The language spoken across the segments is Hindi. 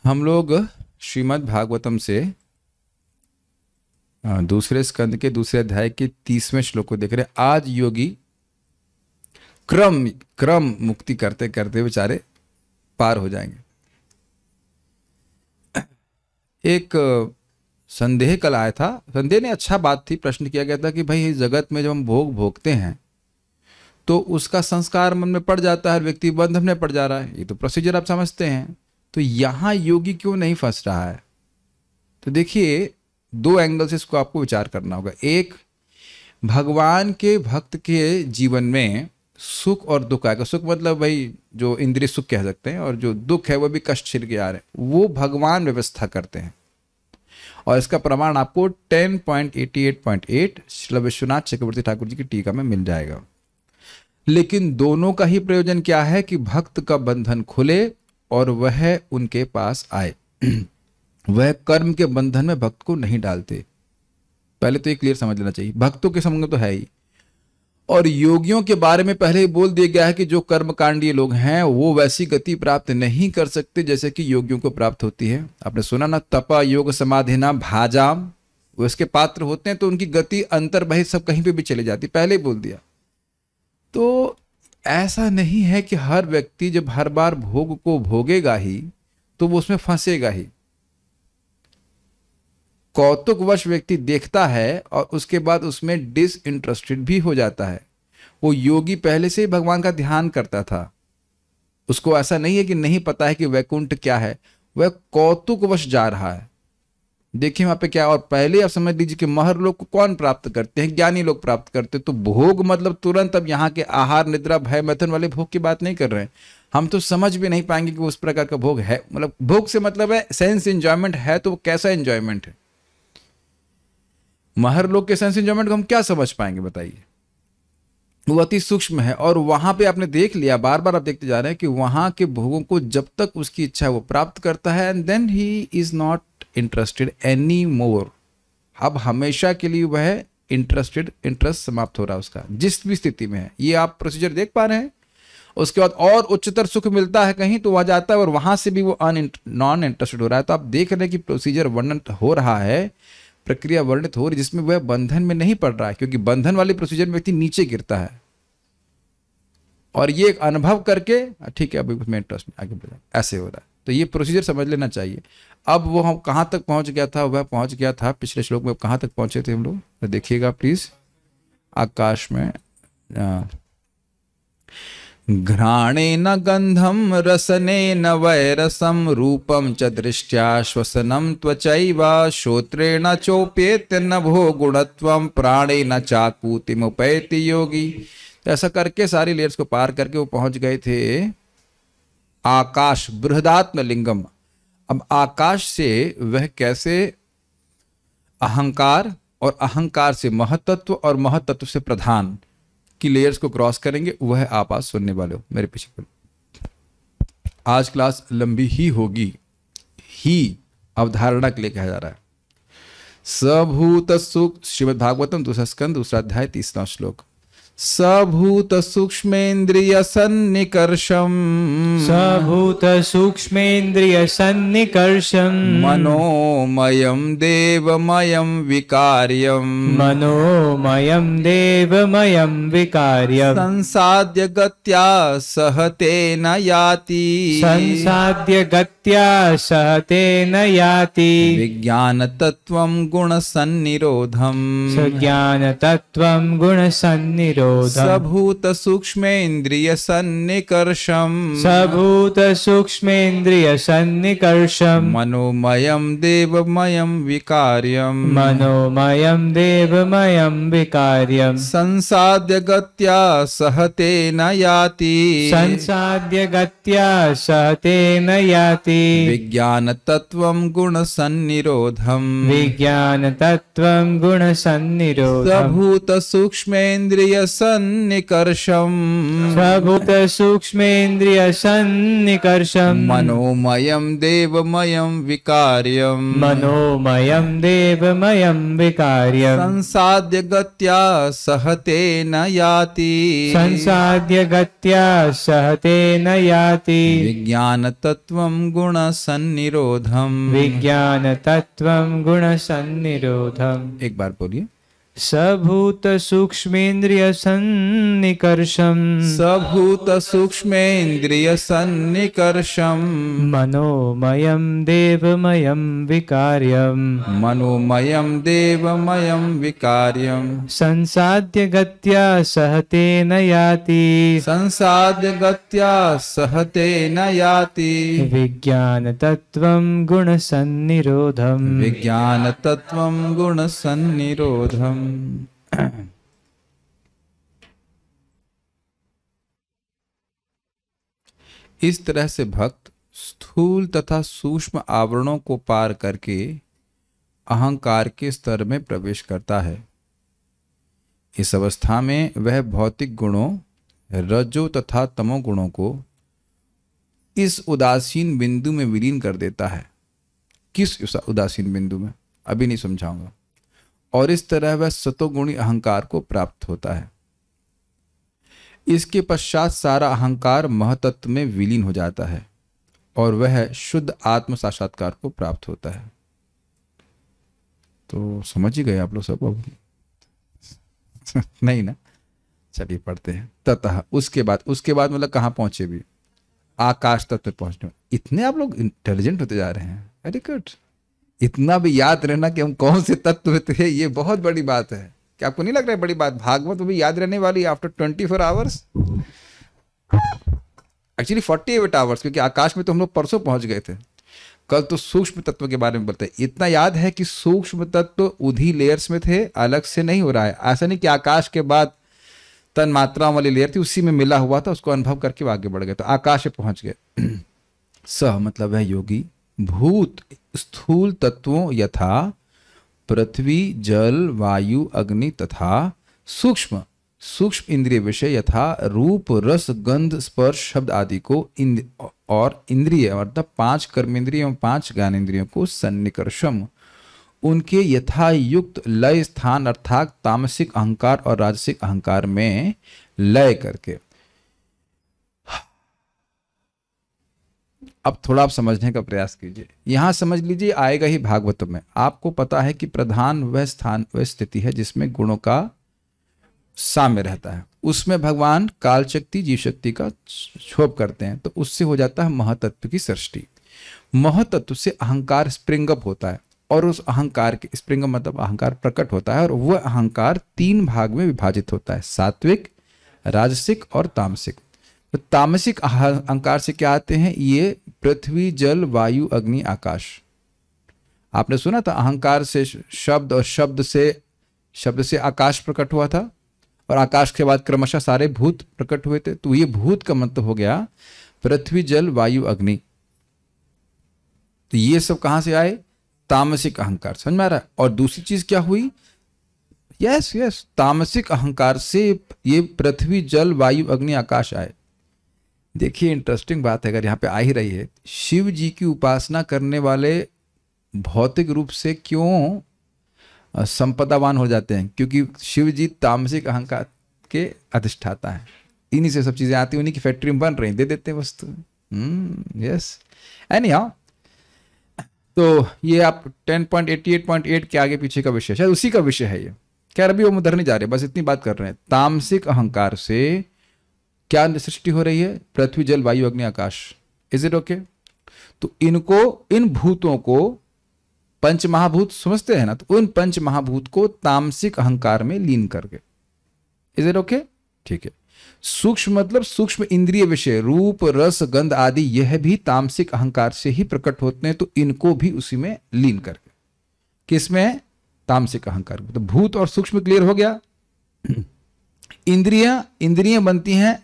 हम लोग श्रीमद् भागवतम से दूसरे स्कंद के दूसरे अध्याय के 30वें श्लोक को देख रहे हैं। आज योगी क्रम क्रम मुक्ति करते करते बेचारे पार हो जाएंगे। एक संदेह कल आया था, संदेह ने अच्छा बात थी, प्रश्न किया गया था कि भाई इस जगत में जब हम भोग भोगते हैं तो उसका संस्कार मन में पड़ जाता है, व्यक्ति बंधन में पड़ जा रहा है, ये तो प्रोसीजर आप समझते हैं। तो यहां योगी क्यों नहीं फंस रहा है? तो देखिए, दो एंगल से इसको आपको विचार करना होगा। एक, भगवान के भक्त के जीवन में सुख और दुख आएगा। सुख मतलब भाई जो इंद्रिय सुख कह सकते हैं, और जो दुख है वो भी कष्ट छिड़ के आ रहे हैं, वो भगवान व्यवस्था करते हैं। और इसका प्रमाण आपको 10.88.8 श्री विश्वनाथ चक्रवर्ती ठाकुर जी की टीका में मिल जाएगा। लेकिन दोनों का ही प्रयोजन क्या है कि भक्त का बंधन खुले और वह उनके पास आए। वह कर्म के बंधन में भक्त को नहीं डालते। पहले तो ये क्लियर समझ लेना चाहिए, भक्तों के संबंध में तो है ही। और योगियों के बारे में पहले ही बोल दिया गया है कि जो कर्मकांडीय लोग हैं वो वैसी गति प्राप्त नहीं कर सकते जैसे कि योगियों को प्राप्त होती है। आपने सुना ना, तपा योग समाधि ना भाजाम, वो इसके पात्र होते हैं तो उनकी गति अंतर बहिर् सब कहीं पे भी चली जाती, पहले ही बोल दिया। तो ऐसा नहीं है कि हर व्यक्ति जब हर बार भोग को भोगेगा ही तो वो उसमें फंसेगा ही। कौतुकवश व्यक्ति देखता है और उसके बाद उसमें डिसइंटरेस्टेड भी हो जाता है। वो योगी पहले से ही भगवान का ध्यान करता था, उसको ऐसा नहीं है कि नहीं पता है कि वैकुंठ क्या है, वह कौतुकवश जा रहा है। देखिए वहां पे क्या, और पहले आप समझ लीजिए कि महर लोग को कौन प्राप्त करते हैं? ज्ञानी लोग प्राप्त करते हैं। तो भोग मतलब तुरंत, अब यहाँ के आहार निद्रा भय मैथुन वाले भोग की बात नहीं कर रहे हैं। हम तो समझ भी नहीं पाएंगे कि उस प्रकार का भोग है। मतलब भोग से मतलब है सेंस एंजॉयमेंट है, तो वो कैसा एंजॉयमेंट है? महर लोग के सेंस एंजॉयमेंट को हम क्या समझ पाएंगे बताइए? वो अति सूक्ष्म है। और वहां पे आपने देख लिया, बार बार आप देखते जा रहे हैं कि वहां के भोगों को जब तक उसकी इच्छा है वो प्राप्त करता है, and then he is not interested any more. अब हमेशा के लिए वह इंटरेस्ट समाप्त हो रहा है उसका, जिस भी स्थिति में है। ये आप प्रोसीजर देख पा रहे हैं। उसके बाद और उच्चतर सुख मिलता है कहीं तो वहां जाता है और वहां से भी वो नॉन इंटरेस्टेड हो रहा है। तो आप देख रहे हैं कि प्रोसीजर वर्णन हो रहा है, प्रक्रिया वर्णित हो रही, जिसमें वह बंधन में नहीं पड़ रहा है, क्योंकि बंधन वाले प्रोसीजर में व्यक्ति नीचे गिरता है। और ये एक अनुभव करके ठीक है अभी उसमें इंटरेस्ट आगे बढ़ा, ऐसे हो रहा है। तो ये प्रोसीजर समझ लेना चाहिए। अब वो हम कहाँ तक पहुंच गया था? वह पहुंच गया था पिछले श्लोक में, कहाँ तक पहुंचे थे हम लोग? तो देखिएगा प्लीज, आकाश में घ्राणेन गंधम रसनेन वैरसम रूपम च दृष्ट्या श्वसनम त्वचैव श्रोत्रेण चोप्येत्य नभो गुणत्वम प्राणेन चाकूतिमुपैति योगी। तो ऐसा करके सारी लेयर्स को पार करके वो पहुंच गए थे आकाश बृहदात्म लिंगम। अब आकाश से वह कैसे अहंकार और अहंकार से महतत्व और महतत्व से प्रधान की लेयर्स को क्रॉस करेंगे, वह आप आज सुनने वाले हो मेरे पीछे। आज क्लास लंबी ही होगी, ही अवधारणा के लिए कहा जा रहा है। सभूत सुख, श्रीमद् भागवतम दूसरा स्कंद दूसरा अध्याय 30वां श्लोक। सभूत सूक्ष्मेन्द्रिय सन्निकर्षम, सभूत सूक्ष्मेन्द्रिय सन्निकर्षम मनोमयं देवमयं विकार्यं, मनोमयं देवमयं विकार्यं संसाद्य गत्या सहतेन याति, संसाद्य गत्या सहतेन याति विज्ञान तत्वं गुण सन्निरोधम, सज्ञान तत्वं गुण सन्निरोधम सभूत सूक्ष्मेन्द्रिय सन्निकर्षम, सभूत सूक्ष्मेन्द्रिय सन्निकर्षम मनोमयं देवमयं विकार्यं, मनोमयं देवमयं विकार्यं संसाद्य गत्या सहतेन याति, संसाद्य गत्या सहतेन याति विज्ञान तत्वं गुण सन्निरोधम, विज्ञान तत्वं गुण सन्निरोधम सभूत सूक्ष्मेन्द्रिय सन्निकर्षम स्वभूत सूक्ष्मेन्द्रिय सन्निकर्षम मनोमयम देवमयम विकार्यम मनोमयं देवमयं विकार्यं संसाद्य गत्या सहते न याति संसाद्य गत्या सहते न याति विज्ञान तत्वम गुण सन्निरोधम। विज्ञान तत्वं गुण सन्निरोधम। एक बार बोलिए। सभूत सूक्ष्मेन्द्रिय सन्निकर्षम सभूत सूक्ष्मेन्द्रिय सन्निकर्षम मनोमयं देवमयं विकार्यं मनोमयम देवमयम विकार्यम संसाद्य गत्या सहते न याति संसाद्य गत्या सहते न याति विज्ञान तत्वं गुण सन्निरोधम। विज्ञान तत्वम गुण सन्निरोधम। इस तरह से भक्त स्थूल तथा सूक्ष्म आवरणों को पार करके अहंकार के स्तर में प्रवेश करता है। इस अवस्था में वह भौतिक गुणों रजो तथा तमो गुणों को इस उदासीन बिंदु में विलीन कर देता है। किस उदासीन बिंदु में, अभी नहीं समझाऊंगा। और इस तरह वह सतोगुणी अहंकार को प्राप्त होता है। इसके पश्चात सारा अहंकार महतत्व में विलीन हो जाता है और वह शुद्ध आत्म साक्षात्कार को प्राप्त होता है। तो समझ ही गए आप लोग सब अब? नहीं ना? चलिए पढ़ते हैं। ततः उसके बाद मतलब कहाँ पहुंचे भी? आकाश तत्व पहुंचने। इतने आप लोग इंटेलिजेंट होते जा रहे हैं। Very good. इतना भी याद रहना कि हम कौन से तत्व थे, ये बहुत बड़ी बात है। क्या आपको नहीं लग रहा है बड़ी बात? भागवत भी याद रहने वाली आफ्टर 24 आवर्स, एक्चुअली 48 आवर्स, क्योंकि आकाश में तो हम लोग परसों पहुंच गए थे। कल तो सूक्ष्म तत्व के बारे में बताए। इतना याद है कि सूक्ष्म तत्व उधी लेयर्स में थे, अलग से नहीं हो रहा है। ऐसा नहीं कि आकाश के बाद तन मात्राओं वाली लेयर थी, उसी में मिला हुआ था, उसको अनुभव करके आगे बढ़ गए, तो आकाश में पहुंच गए। सह मतलब है योगी। भूत स्थूल तत्वों यथा पृथ्वी जल वायु अग्नि तथा सूक्ष्म इंद्रिय विषय यथा रूप रस गंध स्पर्श शब्द आदि को और इंद्रिय मतलब 5 कर्मेंद्रिय एवं 5 ज्ञानेंद्रियों को सन्निकर्षम उनके यथायुक्त लय स्थान अर्थात तामसिक अहंकार और राजसिक अहंकार में लय करके। अब थोड़ा आप समझने का प्रयास कीजिए। यहां समझ लीजिए, आएगा ही भागवत में। आपको पता है कि प्रधान वह स्थान वह स्थिति है जिसमें गुणों का साम्य रहता है। उसमें भगवान काल शक्ति जीव शक्ति का क्षोभ करते हैं, तो उससे हो जाता है महतत्व की सृष्टि। महतत्व से अहंकार स्प्रिंग अप होता है और उस अहंकार के स्प्रिंग अप मतलब अहंकार प्रकट होता है और वह अहंकार 3 भाग में विभाजित होता है, सात्विक, राजसिक और तामसिक। तो तामसिक अहंकार से क्या आते हैं? ये पृथ्वी जल वायु अग्नि आकाश। आपने सुना था अहंकार से शब्द और शब्द से आकाश प्रकट हुआ था और आकाश के बाद क्रमशः सारे भूत प्रकट हुए थे। तो ये भूत का मतलब हो गया पृथ्वी जल वायु अग्नि। तो ये सब कहां से आए? तामसिक अहंकार। समझ में आ रहा है? और दूसरी चीज क्या हुई? यस तामसिक अहंकार से ये पृथ्वी जल वायु अग्नि आकाश आए। देखिए इंटरेस्टिंग बात है, अगर यहाँ पे आ ही रही है, शिव जी की उपासना करने वाले भौतिक रूप से क्यों संपदावान हो जाते हैं? क्योंकि शिव जी तामसिक अहंकार के अधिष्ठाता हैं। इन्हीं से सब चीजें आती हैं, उन्हीं की फैक्ट्री में बन रही, दे देते हैं वस्तु। यस एनी हाउ, तो ये आप 10.88.8 के आगे पीछे का विषय, शायद उसी का विषय है ये। क्या अभी वो उधर नहीं जा रहे, बस इतनी बात कर रहे हैं। तामसिक अहंकार से क्या सृष्टि हो रही है? पृथ्वी जल वायु अग्नि आकाश। Is it okay? तो इन भूतों को पंच महाभूत समझते हैं ना, तो उन पंच महाभूत को तामसिक अहंकार में लीन करके। Is it okay? ठीक है। सूक्ष्म मतलब सूक्ष्म इंद्रिय विषय रूप रस गंध आदि, यह भी तामसिक अहंकार से ही प्रकट होते हैं, तो इनको भी उसी में लीन करके। किसमें? तामसिक अहंकार। तो भूत और सूक्ष्म क्लियर हो गया। इंद्रियां बनती हैं,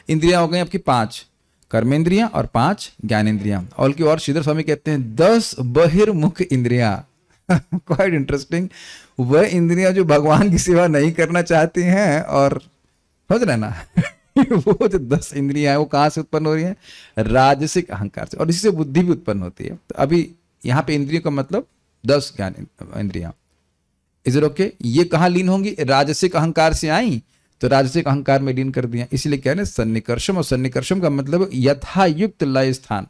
इंद्रियां हो गई आपकी 5 कर्मेंद्रियां और 5 ज्ञानेंद्रियां। और श्रीधर स्वामी कहते हैं 10 बहिर्मुख इंद्रियां। Quite interesting. वह इंद्रियां जो भगवान की सेवा नहीं करना चाहती हैं और समझ रहे हैं ना? वो जो 10 इंद्रियां हैं वो कहाँ से उत्पन्न हो रही हैं? राजसिक अहंकार से, और इसी से बुद्धि भी उत्पन्न होती है। तो अभी यहाँ पे इंद्रियों का मतलब 10 ज्ञान इंद्रियां। Is it okay? ये कहाँ लीन होंगी? राजसिक अहंकार से आई तो राजसिक अहंकार में लीन कर दिया। इसलिए कह रहे हैं सन्निकर्षम, और सन्निकर्षम का मतलब यथायुक्त लय स्थान।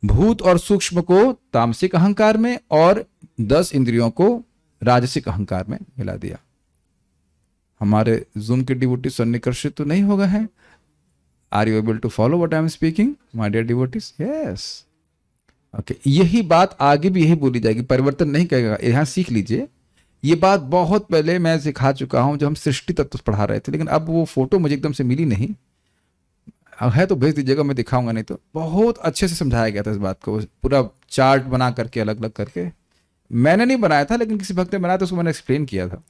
भूत और सूक्ष्म को तामसिक अहंकार में और 10 इंद्रियों को राजसिक अहंकार में मिला दिया। हमारे जूम के डिवोटीज सन्निकर्षित तो नहीं होगा है? Are you able to follow what I am speaking my dear devotees? Yes, okay. यही बात आगे भी यही बोली जाएगी, परिवर्तन नहीं करेगा। यहां सीख लीजिए, ये बात बहुत पहले मैं सिखा चुका हूं जब हम सृष्टि तत्व पढ़ा रहे थे, लेकिन अब वो फोटो मुझे एकदम से मिली नहीं है, तो भेज दीजिएगा, मैं दिखाऊंगा। नहीं तो बहुत अच्छे से समझाया गया था इस बात को, पूरा चार्ट बना करके अलग अलग करके। मैंने नहीं बनाया था, लेकिन किसी भक्त ने बनाया था, उसको मैंने एक्सप्लेन किया था।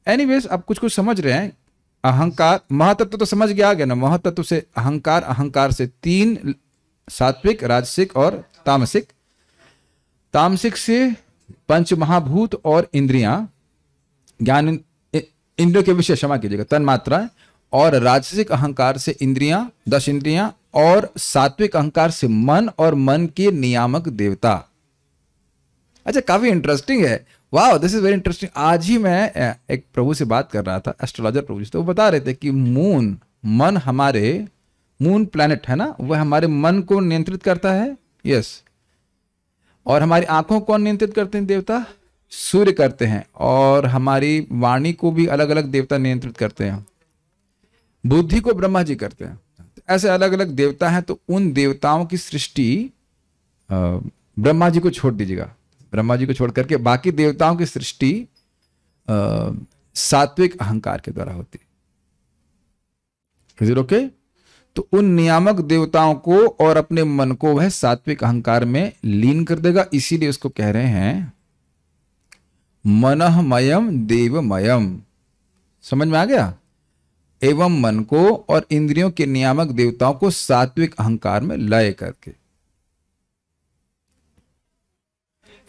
एनीवेज, अब कुछ कुछ समझ रहे हैं। अहंकार, महातत्व तो समझ गया, आ गया ना? महातत्व से अहंकार, अहंकार से 3 सात्विक, राजसिक और तामसिक, तामसिक से 5 महाभूत और इंद्रियां, ज्ञान इंद्रियों के विषय, क्षमा कीजिएगा, तन्मात्रा, और राजसिक अहंकार से इंद्रियां, 10 इंद्रियां, और सात्विक अहंकार से मन और मन के नियामक देवता। अच्छा, काफी इंटरेस्टिंग है। वाह, दिस इज वेरी इंटरेस्टिंग। आज ही मैं एक प्रभु से बात कर रहा था, एस्ट्रोलॉजर प्रभु से, तो वो बता रहे थे कि मून, मन, हमारे मून प्लैनेट है ना, वह हमारे मन को नियंत्रित करता है। यस। और हमारी आंखों को कौन नियंत्रित करते हैं? देवता सूर्य करते हैं। और हमारी वाणी को भी अलग अलग देवता नियंत्रित करते हैं। बुद्धि को ब्रह्मा जी करते हैं। ऐसे अलग अलग देवता हैं। तो उन देवताओं की सृष्टि, ब्रह्मा जी को छोड़ दीजिएगा, ब्रह्मा जी को छोड़ करके बाकी देवताओं की सृष्टि सात्विक अहंकार के द्वारा होती है। ओके? तो उन नियामक देवताओं को और अपने मन को वह सात्विक अहंकार में लीन कर देगा। इसीलिए उसको कह रहे हैं मनःमयम देवमयम। समझ में आ गया? एवं मन को और इंद्रियों के नियामक देवताओं को सात्विक अहंकार में लय करके,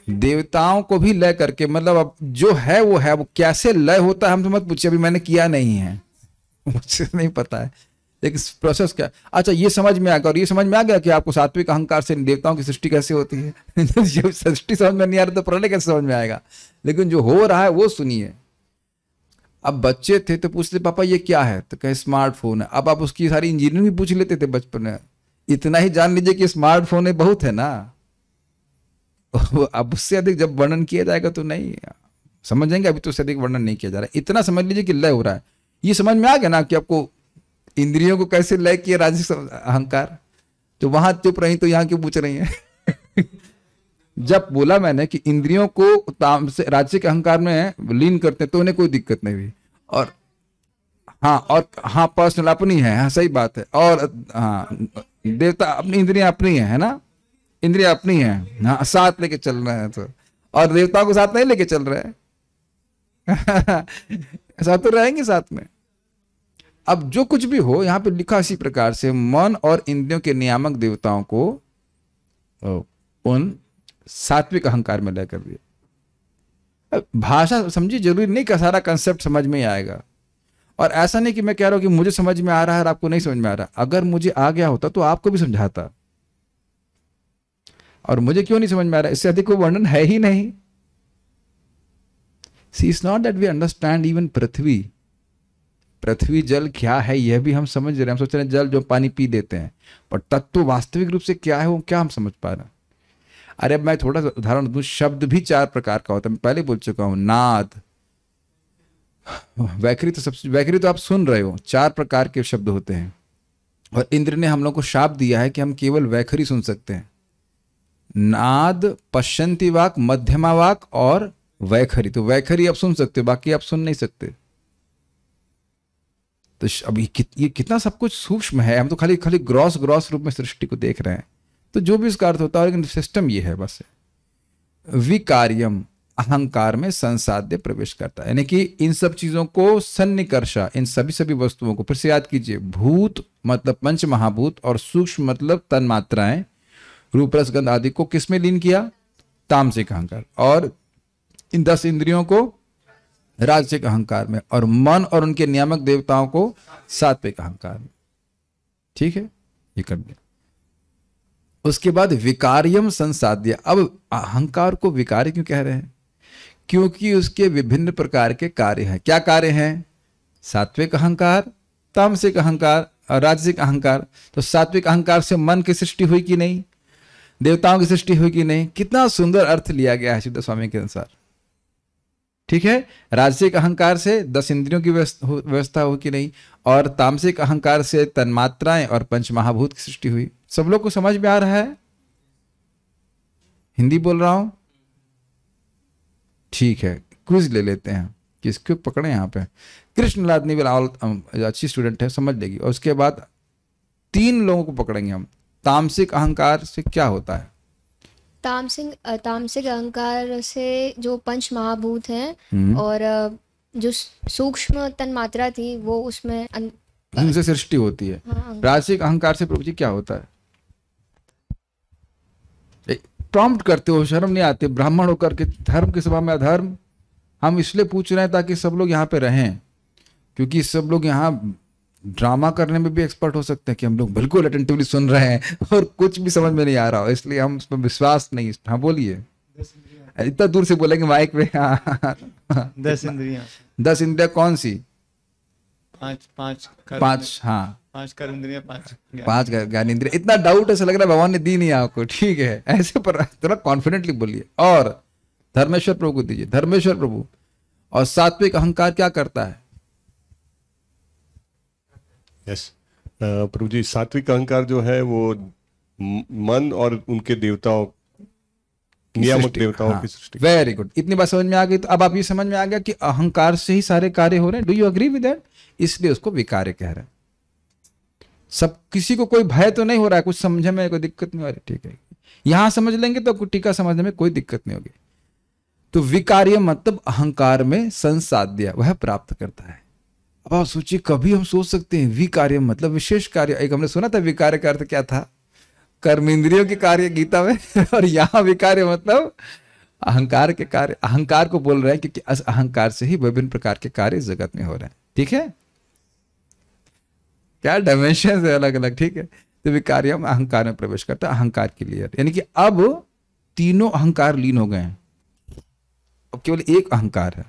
देवताओं को भी लय करके, मतलब अब जो है वो कैसे लय होता है हम तो मत पूछिए, अभी मैंने किया नहीं है, मुझे नहीं पता है, लेकिन प्रोसेस क्या। अच्छा, ये समझ में आ गया, और ये समझ में आ गया कि आपको सात्विक अहंकार से देवताओं की सृष्टि कैसे होती है। जब सृष्टि समझ में नहीं आ रही तो प्रलय कैसे समझ में आएगा? लेकिन जो हो रहा है वो सुनिए। अब बच्चे थे तो पूछते पापा ये क्या है, तो कहे स्मार्टफोन है। अब आप उसकी सारी इंजीनियरिंग भी पूछ लेते थे बचपन में। इतना ही जान लीजिए कि स्मार्टफोन है, बहुत है ना। अब उससे अधिक जब वर्णन किया जाएगा तो नहीं समझ जाएंगे, अभी तो उससे अधिक वर्णन नहीं किया जा रहा है। इतना समझ लीजिए कि लय हो रहा है। ये समझ में आ गया ना कि आपको इंद्रियों को कैसे लय किया राजसिक अहंकार। तो वहां चुप रही तो यहाँ क्यों पूछ रही है? जब बोला मैंने कि इंद्रियों को राजसिक अहंकार में लीन करते हैं तो उन्हें कोई दिक्कत नहीं हुई। और हाँ पर्सनल अपनी है, हाँ सही बात है। और हाँ देवता अपनी, इंद्रियां अपनी है ना, इंद्रियां अपनी है, हाँ साथ लेके चल रहे हैं तो, और देवताओं को साथ नहीं लेके चल रहे हैं। साथ तो रहेंगे साथ में। अब जो कुछ भी हो यहाँ पे लिखा इसी प्रकार से, मन और इंद्रियों के नियामक देवताओं को उन सात्विक अहंकार में लय कर दिया। भाषा समझिए, जरूरी नहीं कि सारा कंसेप्ट समझ में ही आएगा। और ऐसा नहीं कि मैं कह रहा हूं कि मुझे समझ में आ रहा है और आपको नहीं समझ में आ रहा। अगर मुझे आ गया होता तो आपको भी समझाता, और मुझे क्यों नहीं समझ में आ रहा, इससे अधिक कोई वर्णन है ही नहीं। See it's not that we understand even पृथ्वी जल क्या है यह भी हम समझ रहे हैं। हम सोच रहे हैं जल जो पानी पी देते हैं, पर तत्व वास्तविक रूप से क्या है वो क्या हम समझ पा रहे हैं। अरे अब मैं थोड़ा सा उदाहरण दूं, शब्द भी 4 प्रकार का होता है, मैं पहले बोल चुका हूं। नाद, वैखरी तो आप सुन रहे हो, 4 प्रकार के शब्द होते हैं। और इंद्र ने हम लोग को शाप दिया है कि हम केवल वैखरी सुन सकते हैं। नाद, पश्चंती वाक, मध्यमा वाक और वैखरी। तो वैखरी आप सुन सकते हो, बाकी आप सुन नहीं सकते। तो अब ये कितना सब कुछ सूक्ष्म है। हम तो खाली ग्रॉस रूप में सृष्टि को देख रहे हैं। तो जो भी इसका अर्थ होता है, लेकिन सिस्टम ये है बस। विकार्यम, अहंकार में संसाध्य प्रवेश करता है, यानी कि इन सब चीजों को सन्निकर्षा, इन सभी वस्तुओं को फिर से याद कीजिए। भूत मतलब 5 महाभूत, और सूक्ष्म मतलब तन्मात्राएं, रूप रस गंध आदि को किसमें लीन किया? तामसिक अहंकार। और इन 10 इंद्रियों को राजसिक अहंकार में, और मन और उनके नियामक देवताओं को सात्विक अहंकार में। ठीक है, ये कर दिया। उसके बाद विकार्यम संसाध्य। अब अहंकार को विकारी क्यों कह रहे हैं? क्योंकि उसके विभिन्न प्रकार के कार्य हैं। क्या कार्य हैं? सात्विक अहंकार, तामसिक अहंकार और राजसिक अहंकार। तो सात्विक अहंकार से मन की सृष्टि हुई कि नहीं? देवताओं की सृष्टि हुई कि नहीं? कितना सुंदर अर्थ लिया गया है सिद्ध स्वामी के अनुसार। ठीक है, राजसिक अहंकार से 10 इंद्रियों की व्यवस्था हो कि नहीं, और तामसिक अहंकार से तन्मात्राएं और पंच महाभूत की सृष्टि हुई। सब लोग को समझ में आ रहा है? हिंदी बोल रहा हूं? ठीक है, क्विज ले लेते हैं, किसको पकड़े यहाँ पे। कृष्ण लादनी अच्छी स्टूडेंट है, समझ लेगी। और उसके बाद 3 लोगों को पकड़ेंगे हम। तामसिक अहंकार से क्या होता है? तामसिक अहंकार से जो पंच महाभूत हैं और जो सूक्ष्म तन्मात्रा थी वो उसमें उनसे सृष्टि होती है। हाँ, राजसिक अहंकार से प्रभु जी क्या होता है? प्रॉम्प्ट करते हो, शर्म नहीं आती? ब्राह्मण होकर के धर्म की सभा में अधर्म। हम इसलिए पूछ रहे हैं ताकि सब लोग यहाँ पे रहें, क्योंकि सब लोग यहाँ ड्रामा करने में भी एक्सपर्ट हो सकते हैं कि हम लोग बिल्कुल अटेंटिवली सुन रहे हैं और कुछ भी समझ में नहीं आ रहा हो, इसलिए हम उस पर विश्वास नहीं। हाँ बोलिए, इतना दूर से बोलेंगे माइक पे। 10 इंद्रियां। 10 इंद्रियां कौन सी? 5 हाँ, 5 कर्म इंद्रियां, 5 ज्ञान इंद्रियां। इतना डाउट ऐसा लग रहा है भगवान ने दी नहीं आपको। ठीक है, ऐसे पर थोड़ा कॉन्फिडेंटली बोलिए। और धर्मेश्वर प्रभु को दीजिए। धर्मेश्वर प्रभु। और सात्विक अहंकार क्या करता है? यस प्रभु जी, सात्विक अहंकार जो है वो मन और उनके देवताओं, नियामक देवताओं की सृष्टि। वेरी गुड, इतनी बात समझ में आ गई। तो अब आप ये समझ में आ गया कि अहंकार से ही सारे कार्य हो रहे हैं। Do you agree with that? इसलिए उसको विकार्य कह रहे हैं। सब, किसी को कोई भय तो नहीं हो रहा है? कुछ समझने में कोई दिक्कत नहीं हो रही? ठीक है, यहां समझ लेंगे तो टीका समझने में कोई दिक्कत नहीं होगी। तो विकार्य मतलब अहंकार में संसाध्य, वह प्राप्त करता है। अब आप सोचिए, कभी हम सोच सकते हैं विकार्य मतलब विशेष कार्य। एक हमने सुना था विकार्य का अर्थ क्या था? कर्मेंद्रियों के कार्य गीता में। और यहाँ विकार्य मतलब अहंकार के कार्य। अहंकार को बोल रहे हैं क्योंकि अहंकार से ही विभिन्न प्रकार के कार्य जगत में हो रहे हैं। ठीक है, क्या डायमेंशन है अलग अलग। ठीक है, तो विकार्य अहंकार में प्रवेश करता है, अहंकार के लिए। यानी कि अब तीनों अहंकार लीन हो गए हैं, अब केवल एक अहंकार है।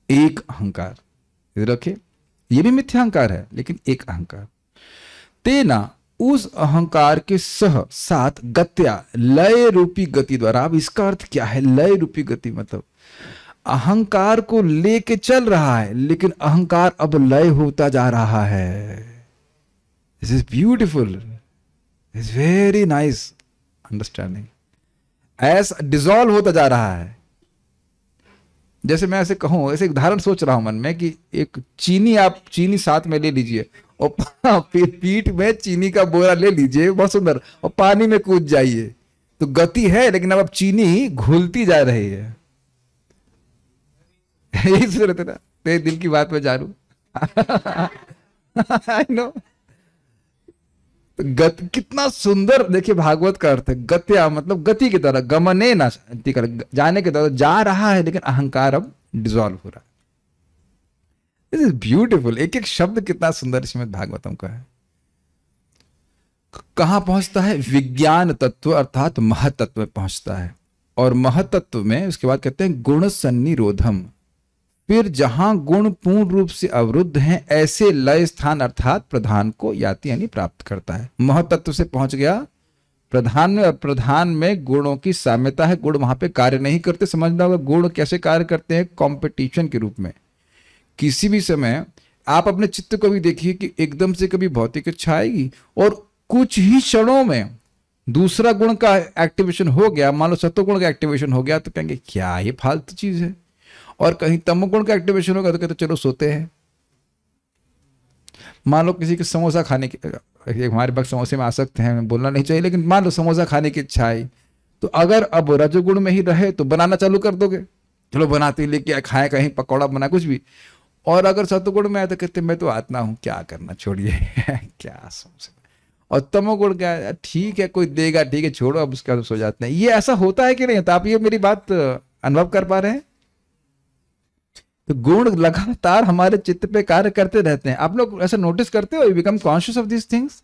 एक अहंकार, इधर रखिए, ये भी मिथ्या अहंकार है लेकिन एक अहंकार। तेना, उस अहंकार के सह साथ गत्या, लय रूपी गति द्वारा। अब इसका अर्थ क्या है? लय रूपी गति मतलब अहंकार को लेके चल रहा है लेकिन अहंकार अब लय होता जा रहा है। This is beautiful, is very nice understanding. ऐसा डिसॉल्व होता जा रहा है। जैसे मैं ऐसे कहूं, ऐसे एक उदाहरण सोच रहा हूं मन में कि एक चीनी, आप चीनी साथ में ले लीजिए और पीठ में चीनी का बोरा ले लीजिए, बहुत सुंदर, और पानी में कूद जाइए। तो गति है लेकिन अब चीनी घुलती जा रही है। यही सोच रहे थे ना, तेरे दिल की बात में जानू। I know. गत कितना सुंदर, देखिए भागवत का अर्थ है गत्या मतलब गति की तरह, गमने ना जाने की तरह जा रहा है लेकिन अहंकार अब डिसॉल्व हो रहा है। This is beautiful. एक एक शब्द कितना सुंदर श्रीमद् भागवतम का है। कहां पहुंचता है? विज्ञान तत्व अर्थात महतत्व में पहुंचता है। और महतत्व में उसके बाद कहते हैं गुण सन्निरोधम। फिर जहां गुण पूर्ण रूप से अवरुद्ध हैं ऐसे लय स्थान अर्थात प्रधान को याति यानी प्राप्त करता है। महतत्व से पहुंच गया प्रधान में, और प्रधान में गुणों की साम्यता है। गुण वहां पे कार्य नहीं करते। समझना होगा गुण कैसे कार्य करते हैं, कंपटीशन के रूप में। किसी भी समय आप अपने चित्त को भी देखिए कि एकदम से कभी भौतिक इच्छा आएगी और कुछ ही क्षणों में दूसरा गुण का एक्टिवेशन हो गया, मान लो सत्वगुण का एक्टिवेशन हो गया, तो कहेंगे क्या ये फालतू चीज है। और कहीं तमोगुण का एक्टिवेशन होगा तो कहते चलो सोते हैं। मान लो किसी के समोसा खाने की, हमारे पास समोसे में आ सकते हैं, बोलना नहीं चाहिए, लेकिन मान लो समोसा खाने की इच्छा आई, तो अगर अब रजोगुण में ही रहे तो बनाना चालू कर दोगे, चलो बनाते लेके खाए, कहीं पकौड़ा बना कुछ भी। और अगर सत्वगुण में आए तो कहते मैं तो आत्मा हूं, क्या करना, छोड़िए। क्या समोसा। और तमोगुण क्या, ठीक है कोई देगा, ठीक है छोड़ो, अब उसके बाद सो जाते हैं। ये ऐसा होता है कि नहीं? तो आप ये मेरी बात अनुभव कर पा रहे हैं? तो गुण लगातार हमारे चित्त पे कार्य करते रहते हैं। आप लोग ऐसा नोटिस करते हो, you become conscious of this things.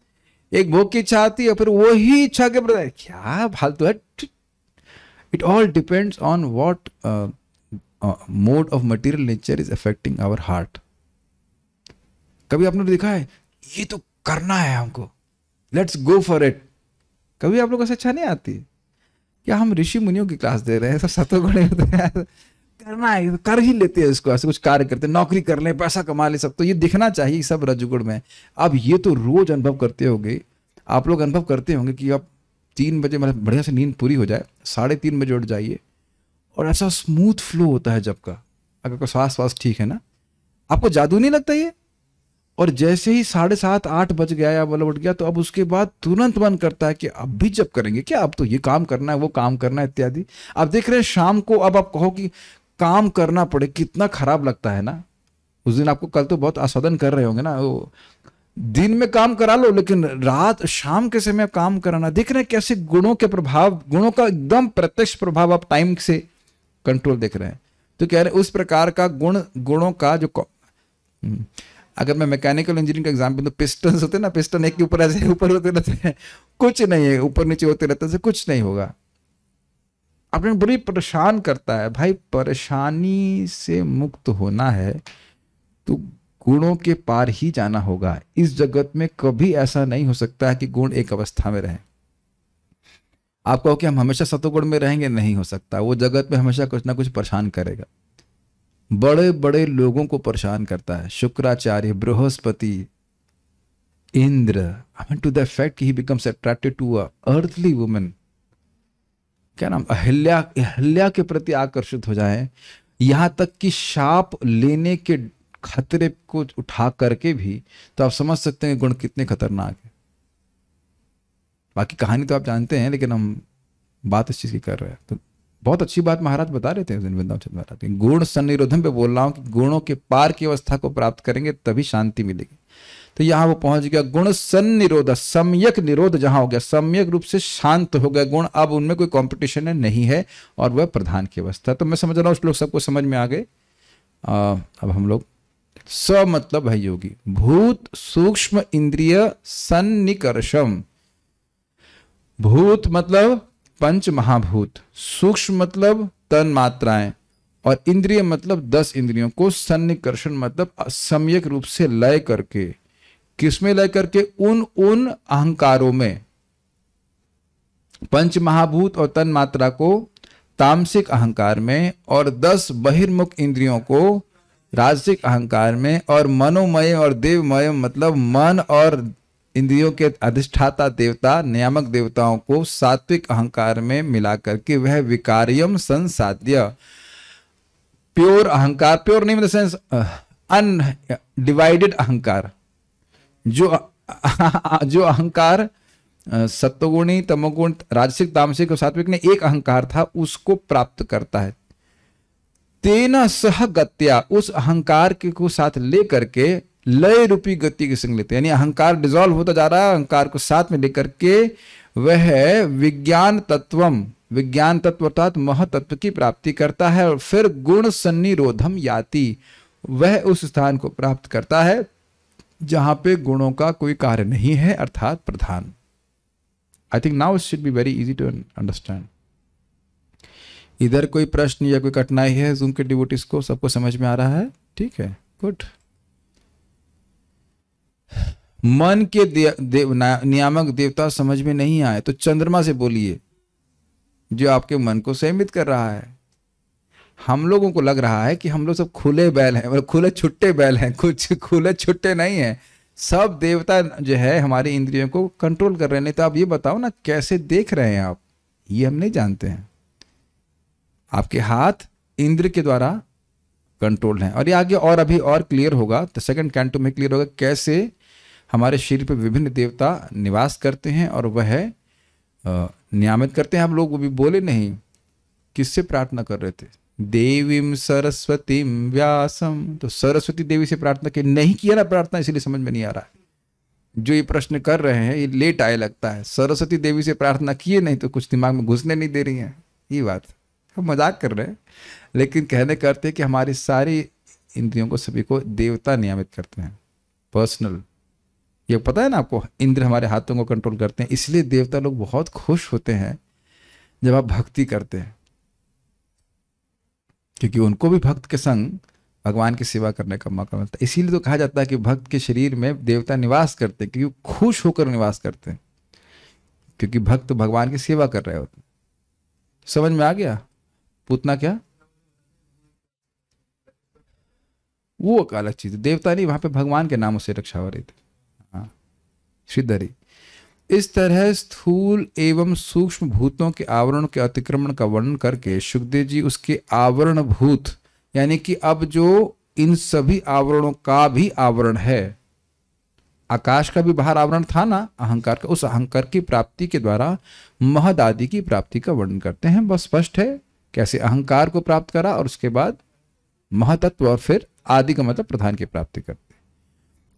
एक भोग की इच्छा आती है, फिर वही इच्छा के प्रति क्या फालतू है। It all depends on what mode of material nature is affecting our heart. कभी आपने देखा है ये तो करना है हमको, लेट्स गो फॉर इट। कभी आप लोगों से इच्छा नहीं आती? क्या हम ऋषि मुनियों की क्लास दे रहे हैं? सब सतोगुण होते हैं, करना है कर ही लेते हैं इसको, ऐसे कुछ कार्य करते हैं, नौकरी कर ले, पैसा कमा ले, सब तो ये दिखना चाहिए, सब रजोगुण में। अब ये तो रोज अनुभव करते होंगे आप लोग, अनुभव करते होंगे कि आप 3 बजे मतलब बढ़िया से नींद पूरी हो जाए, 3:30 बजे उठ जाइए और ऐसा स्मूथ फ्लो होता है जब का, अगर कोई स्वास्थ्य ठीक है ना, आपको जादू नहीं लगता ये? और जैसे ही 7:30 8 बज गया या मतलब उठ गया, तो अब उसके बाद तुरंत मन करता है कि अब भी जब करेंगे क्या, अब तो ये काम करना है, वो काम करना है इत्यादि। आप देख रहे हैं शाम को, अब आप कहो कि काम करना पड़े, कितना खराब लगता है ना। उस दिन आपको कल तो बहुत आस्वादन कर रहे होंगे ना, वो दिन में काम करा लो, लेकिन रात शाम के समय काम कराना। देख रहे हैं कैसे गुणों के प्रभाव, गुणों का एकदम प्रत्यक्ष प्रभाव आप टाइम से कंट्रोल देख रहे हैं। तो कह रहे हैं उस प्रकार का गुणों का जो अगर मैं मैकेनिकल इंजीनियरिंग का एग्जाम्पल, तो पिस्टन होते हैं ना, पिस्टन एक के ऊपर ऐसे ऊपर होते रहते हैं, कुछ नहीं है, ऊपर नीचे होते रहते हैं, कुछ नहीं होगा। आपने बड़ी परेशान करता है भाई। परेशानी से मुक्त होना है तो गुणों के पार ही जाना होगा। इस जगत में कभी ऐसा नहीं हो सकता है कि गुण एक अवस्था में रहें। आप कहो कि हम हमेशा सतोगुण में रहेंगे, नहीं हो सकता। वो जगत में हमेशा कुछ ना कुछ परेशान करेगा, बड़े बड़े लोगों को परेशान करता है। Shukracharya, Brihaspati, Indra, I mean to the effect he becomes attracted to a earthly woman. क्या नाम, अहिल्या के प्रति आकर्षित हो जाए, यहां तक कि शाप लेने के खतरे को उठा करके भी। तो आप समझ सकते हैं गुण कितने खतरनाक है। बाकी कहानी तो आप जानते हैं, लेकिन हम बात इस चीज की कर रहे हैं। तो बहुत अच्छी बात महाराज बता रहे थे उस दिन, वृंदावन चंद्र महाराज। गुण सन्निरोधम पे बोल रहा हूं कि गुणों के पार की अवस्था को प्राप्त करेंगे तभी शांति मिलेगी। तो यहां वो पहुंच गया, गुण सन्निरोध, सम्यक निरोध जहां हो गया, सम्यक रूप से शांत हो गया गुण। अब उनमें कोई कंपटीशन नहीं है और वह प्रधान की अवस्था। तो मैं समझ रहा हूं उस लोग सबको समझ में आ गए। अब हम लोग स मतलब है योगी, भूत सूक्ष्म इंद्रिय सन्निकर्षम। भूत मतलब पंच महाभूत, सूक्ष्म मतलब तन मात्राएं, और इंद्रिय मतलब 10 इंद्रियों को सन्निकर्षण मतलब सम्यक रूप से लय करके। किसमें लय करके? उन अहंकारों में। पंच महाभूत और तन मात्रा को तामसिक अहंकार में, और 10 बहिर्मुख इंद्रियों को राजसिक अहंकार में, और मनोमय और देवमय मतलब मन और इंद्रियों के अधिष्ठाता देवता, नियामक देवताओं को सात्विक अहंकार में मिलाकर के वह विकार्यम संसाध्य, प्योर अहंकार, प्योर नहीं मतलब सेंस अनडिवाइडेड अहंकार, जो अहंकार सत्वगुणी, तमोगुण, राजसिक, तामसिक और सात्विक ने एक अहंकार था, उसको प्राप्त करता है। तेना सह गत्या, उस अहंकार के को साथ लेकर के लय रूपी गति के संग लेते हैं, यानी अहंकार डिसॉल्व होता जा रहा है, अहंकार को साथ में लेकर के वह विज्ञान तत्वम, विज्ञान तत्व अर्थात महतत्व की प्राप्ति करता है। और फिर गुण सन्निरोधम याति, वह उस स्थान को प्राप्त करता है जहां पे गुणों का कोई कार्य नहीं है, अर्थात प्रधान। I think now it should be very easy to understand. इधर कोई प्रश्न या कोई कठिनाई है जूम के डिवोटीज को? सबको समझ में आ रहा है? ठीक है, गुड। मन के नियामक देवता समझ में नहीं आए तो चंद्रमा से बोलिए, जो आपके मन को संयमित कर रहा है। हम लोगों को लग रहा है कि हम लोग सब खुले बैल हैं, मतलब खुले छुट्टे बैल हैं, कुछ खुले छुट्टे नहीं हैं। सब देवता जो है हमारी इंद्रियों को कंट्रोल कर रहे हैं। नहीं तो आप ये बताओ ना, कैसे देख रहे हैं आप? ये हम नहीं जानते हैं। आपके हाथ इंद्र के द्वारा कंट्रोल हैं। और ये आगे और अभी और क्लियर होगा, तो सेकंड कैंटो में क्लियर होगा कैसे हमारे शरीर पर विभिन्न देवता निवास करते हैं और वह नियामित करते हैं। हम लोग वो भी बोले नहीं, किससे प्रार्थना कर रहे थे? देवीम सरस्वतीम व्यासम। तो सरस्वती देवी से प्रार्थना की, नहीं किया ना प्रार्थना, इसलिए समझ में नहीं आ रहा है। जो ये प्रश्न कर रहे हैं ये लेट आए लगता है। सरस्वती देवी से प्रार्थना किए नहीं तो कुछ दिमाग में घुसने नहीं दे रही हैं। ये बात हम मजाक कर रहे हैं, लेकिन कहने करते कि हमारी सारी इंद्रियों को सभी को देवता नियमित करते हैं, पर्सनल। ये पता है ना आपको, इंद्र हमारे हाथों को कंट्रोल करते हैं, इसलिए देवता लोग बहुत खुश होते हैं जब आप भक्ति करते हैं, क्योंकि उनको भी भक्त के संग भगवान की सेवा करने का मौका मिलता है। इसीलिए तो कहा जाता है कि भक्त के शरीर में देवता निवास करते हैं, क्योंकि खुश होकर निवास करते हैं, क्योंकि भक्त भगवान की सेवा कर रहे होते हैं। समझ में आ गया? पूतना क्या वो एक अलग चीज, देवता नहीं, वहां पे भगवान के नामों से रक्षा हो रही थी। हाँ, श्रीधरी। इस तरह स्थूल एवं सूक्ष्म भूतों के आवरण के अतिक्रमण का वर्णन करके सुखदेव जी उसके आवरण भूत, यानी कि अब जो इन सभी आवरणों का भी आवरण है, आकाश का भी बाहर आवरण था ना अहंकार का, उस अहंकार की प्राप्ति के द्वारा महद आदि की प्राप्ति का वर्णन करते हैं। बस स्पष्ट है कैसे अहंकार को प्राप्त करा और उसके बाद महतत्व और फिर आदि का मतलब प्रधान की प्राप्ति करते।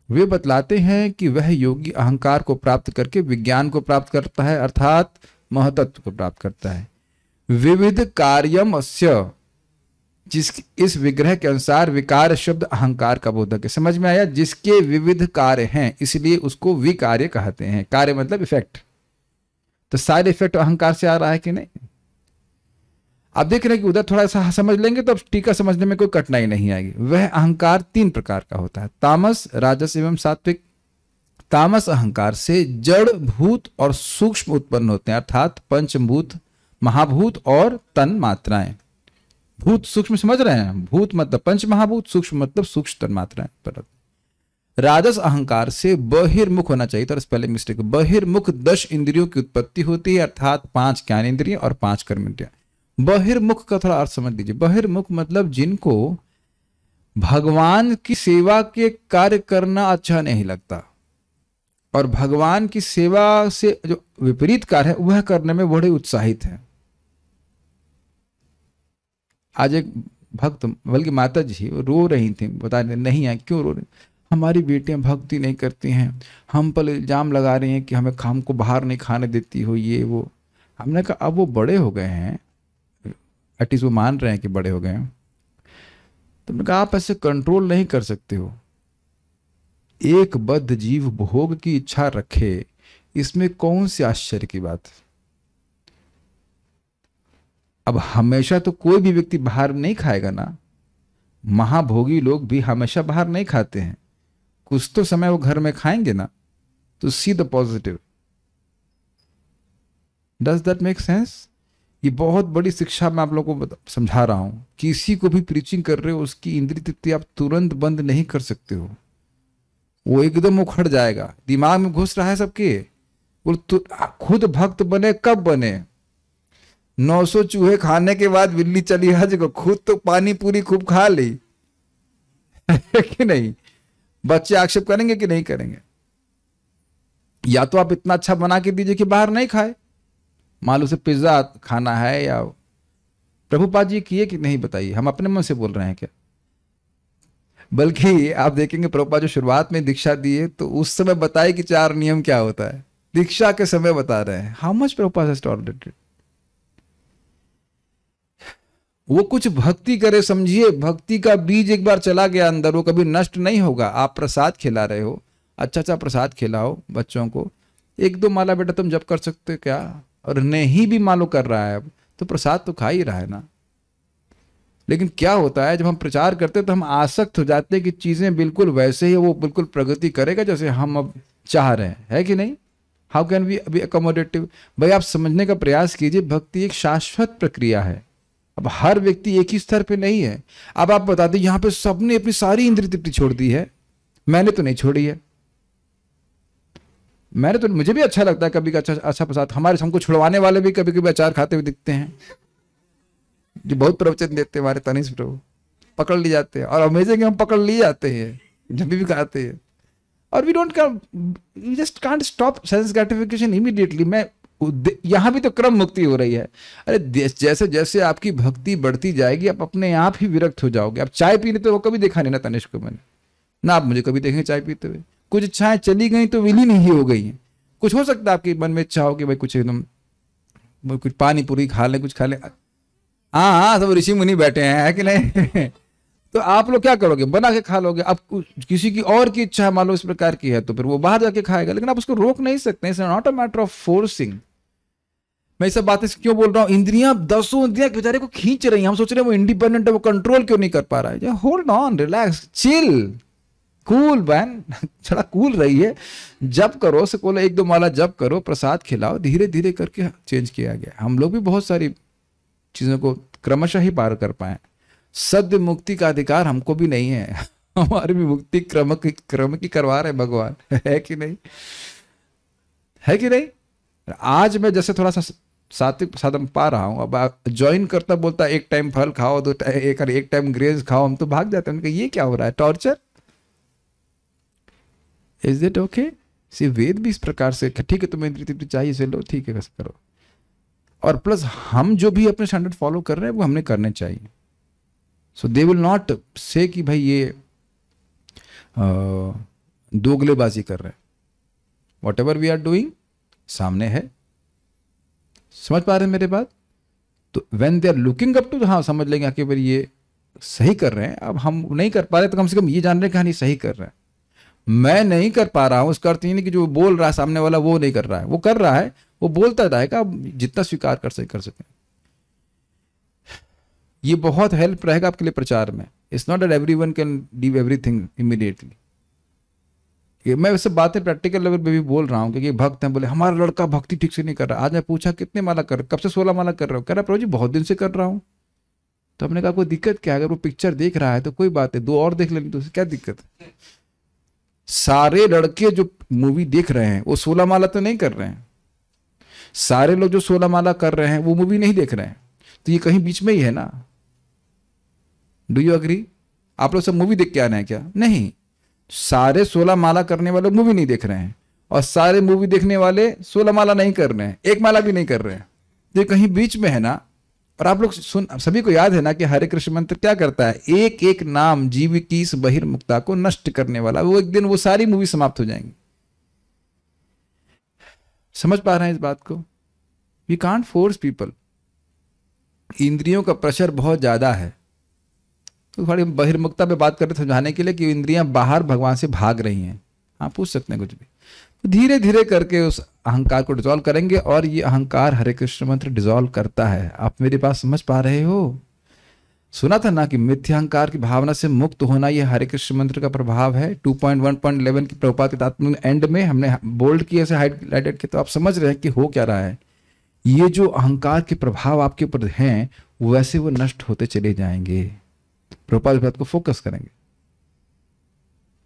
वे बतलाते हैं कि वह योगी अहंकार को प्राप्त करके विज्ञान को प्राप्त करता है, अर्थात महतत्व को प्राप्त करता है। विविध कार्यम अस्य, जिस इस विग्रह के अनुसार विकार शब्द अहंकार का बोधक है। समझ में आया? जिसके विविध कार्य हैं इसलिए उसको विकार्य कहते हैं। कार्य मतलब इफेक्ट, तो सारे इफेक्ट अहंकार से आ रहा है कि नहीं? आप देख रहे हैं कि उधर थोड़ा सा समझ लेंगे तो अब टीका समझने में कोई कठिनाई नहीं आएगी। वह अहंकार 3 प्रकार का होता है, तामस, राजस एवं सात्विक। तामस अहंकार से जड़ भूत और सूक्ष्म उत्पन्न होते हैं, अर्थात पंचभूत, महाभूत और तन मात्राएं। भूत सूक्ष्म समझ रहे हैं? भूत मतलब पंच महाभूत, सूक्ष्म मतलब सूक्ष्म तन मात्राएं। राजस अहंकार से बहिर्मुख होना चाहिए, तो पहले मिस्टेक, बहिर्मुख 10 इंद्रियों की उत्पत्ति होती है, अर्थात 5 ज्ञान इंद्रियां और 5 कर्म इंद्रियां। बहिर्मुख का थोड़ा अर्थ समझ लीजिए। बहिर्मुख मतलब जिनको भगवान की सेवा के कार्य करना अच्छा नहीं लगता और भगवान की सेवा से जो विपरीत कार्य है वह करने में बड़े उत्साहित हैं। आज एक भक्त, बल्कि माता जी रो रही थी, बता रहे नहीं आए, क्यों रो रही? हमारी बेटियां भक्ति नहीं करती हैं, हम पर इल्जाम लगा रही हैं कि हमें हमको बाहर नहीं खाने देती हो, ये वो। हमने कहा अब वो बड़े हो गए हैं, एटलीस्ट वो मान रहे हैं कि बड़े हो गए हैं, तो हमने कहा आप ऐसे कंट्रोल नहीं कर सकते हो। एक बद्ध जीव भोग की इच्छा रखे, इसमें कौन सी आश्चर्य की बात है? अब हमेशा तो कोई भी व्यक्ति बाहर नहीं खाएगा ना, महाभोगी लोग भी हमेशा बाहर नहीं खाते हैं, कुछ तो समय वो घर में खाएंगे ना। तो see the positive. Does that make sense? ये बहुत बड़ी शिक्षा मैं आप लोगों को समझा रहा हूं। किसी को भी प्रीचिंग कर रहे हो, उसकी इंद्रिय तृप्ति आप तुरंत बंद नहीं कर सकते हो, वो एकदम उखड़ जाएगा, दिमाग में घुस रहा है सबके। वो खुद भक्त बने कब बने? 900 चूहे खाने के बाद बिल्ली चली हज को, खुद तो पानी पूरी खूब खा ली कि नहीं? बच्चे आक्षेप करेंगे कि नहीं करेंगे? या तो आप इतना अच्छा बना के दीजिए कि बाहर नहीं खाए, मान लो से पिज्जा खाना है, या प्रभुपाद जी किए कि नहीं बताइए, हम अपने मन से बोल रहे हैं क्या? बल्कि आप देखेंगे प्रभुपाद जो शुरुआत में दीक्षा दिए तो उस समय बताए कि 4 नियम क्या होता है, दीक्षा के समय बता रहे हैं। How much Prabhupada has tolerated? वो कुछ भक्ति करे, समझिए भक्ति का बीज एक बार चला गया अंदर, वो कभी नष्ट नहीं होगा। आप प्रसाद खिला रहे हो, अच्छा प्रसाद खिलाओ बच्चों को, 1-2 माला बेटा तुम जप कर सकते हो क्या? और नहीं भी मालूम कर रहा है अब तो प्रसाद तो खा ही रहा है ना। लेकिन क्या होता है जब हम प्रचार करते हैं तो हम आसक्त हो जाते हैं कि चीजें बिल्कुल वैसे ही, वो बिल्कुल प्रगति करेगा जैसे हम अब चाह रहे हैं, है कि नहीं? How can we be accommodative? भाई आप समझने का प्रयास कीजिए, भक्ति एक शाश्वत प्रक्रिया है। अब हर व्यक्ति एक ही स्तर पे नहीं है। अब आप बता दें यहाँ पे सबने अपनी सारी इंद्रिय तृप्ति छोड़ दी है, मैंने तो नहीं छोड़ी है। मैंने तो, मुझे भी अच्छा लगता है कभी अच्छा प्रसाद, हमको छुड़वाने वाले भी कभी कभी अचार खाते हुए दिखते हैं, जो बहुत प्रवचन देते हैं हमारे तनिष्ठ प्रभु, पकड़ लिए जाते हैं। और अमेजिंग हम पकड़ लिए जाते हैं जब भी खाते हैं, और we don't we just can't stop sense gratification immediately. मैं यहां भी तो क्रम मुक्ति हो रही है। अरे जैसे जैसे आपकी भक्ति बढ़ती जाएगी आप अपने आप ही विरक्त हो जाओगे। आप चाय पीने तो वो कभी देखा नहीं ना तनिष्ठ को मैंने, ना आप मुझे कभी देखेंगे चाय पीते हुए। कुछ इच्छाएं चली गई तो विलीन ही हो गई हैं। कुछ हो सकता है आपके मन में इच्छा हो कि भाई कुछ एकदम कुछ पानी पूरी खा लें, कुछ खा लें। हाँ सब ऋषि मुनि बैठे हैं, है कि नहीं? तो आप लोग क्या करोगे, बना के खा लोगे। अब किसी की और की इच्छा मान लो इस प्रकार की है तो फिर वो बाहर जाके खाएगा, लेकिन आप उसको रोक नहीं सकते। It's not a matter of forcing. मैं ये सब बातें क्यों बोल रहा हूँ, इंद्रियां, 10 इंद्रियां बेचारे को खींच रही हैं, हम सोच रहे हैं वो इंडिपेंडेंट है, वो कंट्रोल क्यों नहीं कर पा रहा है। Hold on, relax, chill, cool man, थोड़ा कूल रहिए। जप करो, से बोलो 1-2 माला जप करो, प्रसाद खिलाओ, धीरे धीरे करके चेंज किया गया। हम लोग भी बहुत सारी चीजों को क्रमशः ही पार कर पाए। सद्य मुक्ति का अधिकार हमको भी नहीं है, हमारी भी मुक्ति क्रम की करवा रहे भगवान, है कि नहीं, है कि नहीं। आज मैं जैसे थोड़ा सा सात्विक साधन पा रहा हूं, अब ज्वाइन करता बोलता एक टाइम फल खाओ, एक टाइम ग्रेज खाओ, हम तो भाग जाते हैं। उनका ये क्या हो रहा है, torture. Is it okay? See Veda भी इस प्रकार से, ठीक है तुम्हें इंद्रिय तृप्ति चाहिए से लो, ठीक है कैसे करो। और प्लस हम जो भी अपने स्टैंडर्ड फॉलो कर रहे हैं वो हमने करने चाहिए। सो दे विल नॉट से कि भाई ये दोगलेबाजी कर रहे हैं। Whatever we are doing सामने है, समझ पा रहे हैं मेरे बात। तो when they are looking up to, हाँ समझ लेंगे कि भाई ये सही कर रहे हैं। अब हम नहीं कर पा रहे तो कम से कम ये जान रहे हैं कि हाँ नहीं सही कर रहे हैं। मैं नहीं कर पा रहा हूं उसका अर्थ ये नहीं कि जो बोल रहा है सामने वाला वो नहीं कर रहा है, वो कर रहा है, वो बोलता रहेगा, जितना स्वीकार कर सके। ये बहुत हेल्प रहेगा आपके लिए प्रचार में। It's not that everyone can do everything immediately. मैं वैसे बातें प्रैक्टिकल लेवल पे भी बोल रहा हूँ, क्योंकि भक्त हैं, बोले हमारा लड़का भक्ति ठीक से नहीं कर रहा। आज मैं पूछा कितने माला कर, कब से 16 माला कर रहे हो? कह रहा प्रभु जी बहुत दिन से कर रहा हूँ। तो हमने कहा कोई दिक्कत क्या है? अगर वो पिक्चर देख रहा है तो कोई बात है, 2 और देख लेंगे तो उससे क्या दिक्कत है। सारे लड़के जो मूवी देख रहे हैं वो 16 माला तो नहीं कर रहे हैं। सारे लोग जो 16 माला कर रहे हैं वो मूवी नहीं देख रहे हैं। तो ये कहीं बीच में ही है ना। Do you agree? आप लोग सब मूवी देख के आना है क्या? नहीं, सारे 16 माला करने वाले मूवी नहीं देख रहे हैं, और सारे मूवी देखने वाले 16 माला नहीं कर रहे हैं, 1 माला भी नहीं कर रहे हैं। तो ये कहीं बीच में है ना। और आप लोग सभी को याद है ना कि हरे कृष्ण मंत्र क्या करता है, एक एक नाम जीव की इस बहिर्मुक्ता को नष्ट करने वाला। वो एक दिन वो सारी मूवी समाप्त हो जाएंगी। समझ पा रहे हैं इस बात को? We can't force people. इंद्रियों का प्रेशर बहुत ज्यादा है। तो थोड़ी बहिर्मुक्ता पे बात कर रहे समझाने के लिए कि इंद्रियां बाहर भगवान से भाग रही हैं। हाँ पूछ सकते हैं कुछ भी। तो धीरे धीरे करके उस अहंकार को डिसॉल्व करेंगे, और ये अहंकार हरे कृष्ण मंत्र डिसॉल्व करता है। आप मेरी बात समझ पा रहे हो? सुना था ना कि मिथ्याहंकार की भावना से मुक्त होना ये हरे कृष्ण मंत्र का प्रभाव है। 2.1.11 की प्रभुपाद के तात्पर्य एंड में हमने बोल्ड किया, ऐसे हाईलाइटेड किया। तो आप समझ रहे हैं कि हो क्या रहा है। ये जो अहंकार के प्रभाव आपके ऊपर हैं वैसे वो नष्ट होते चले जाएंगे। प्रभुपाद इस बात को फोकस करेंगे।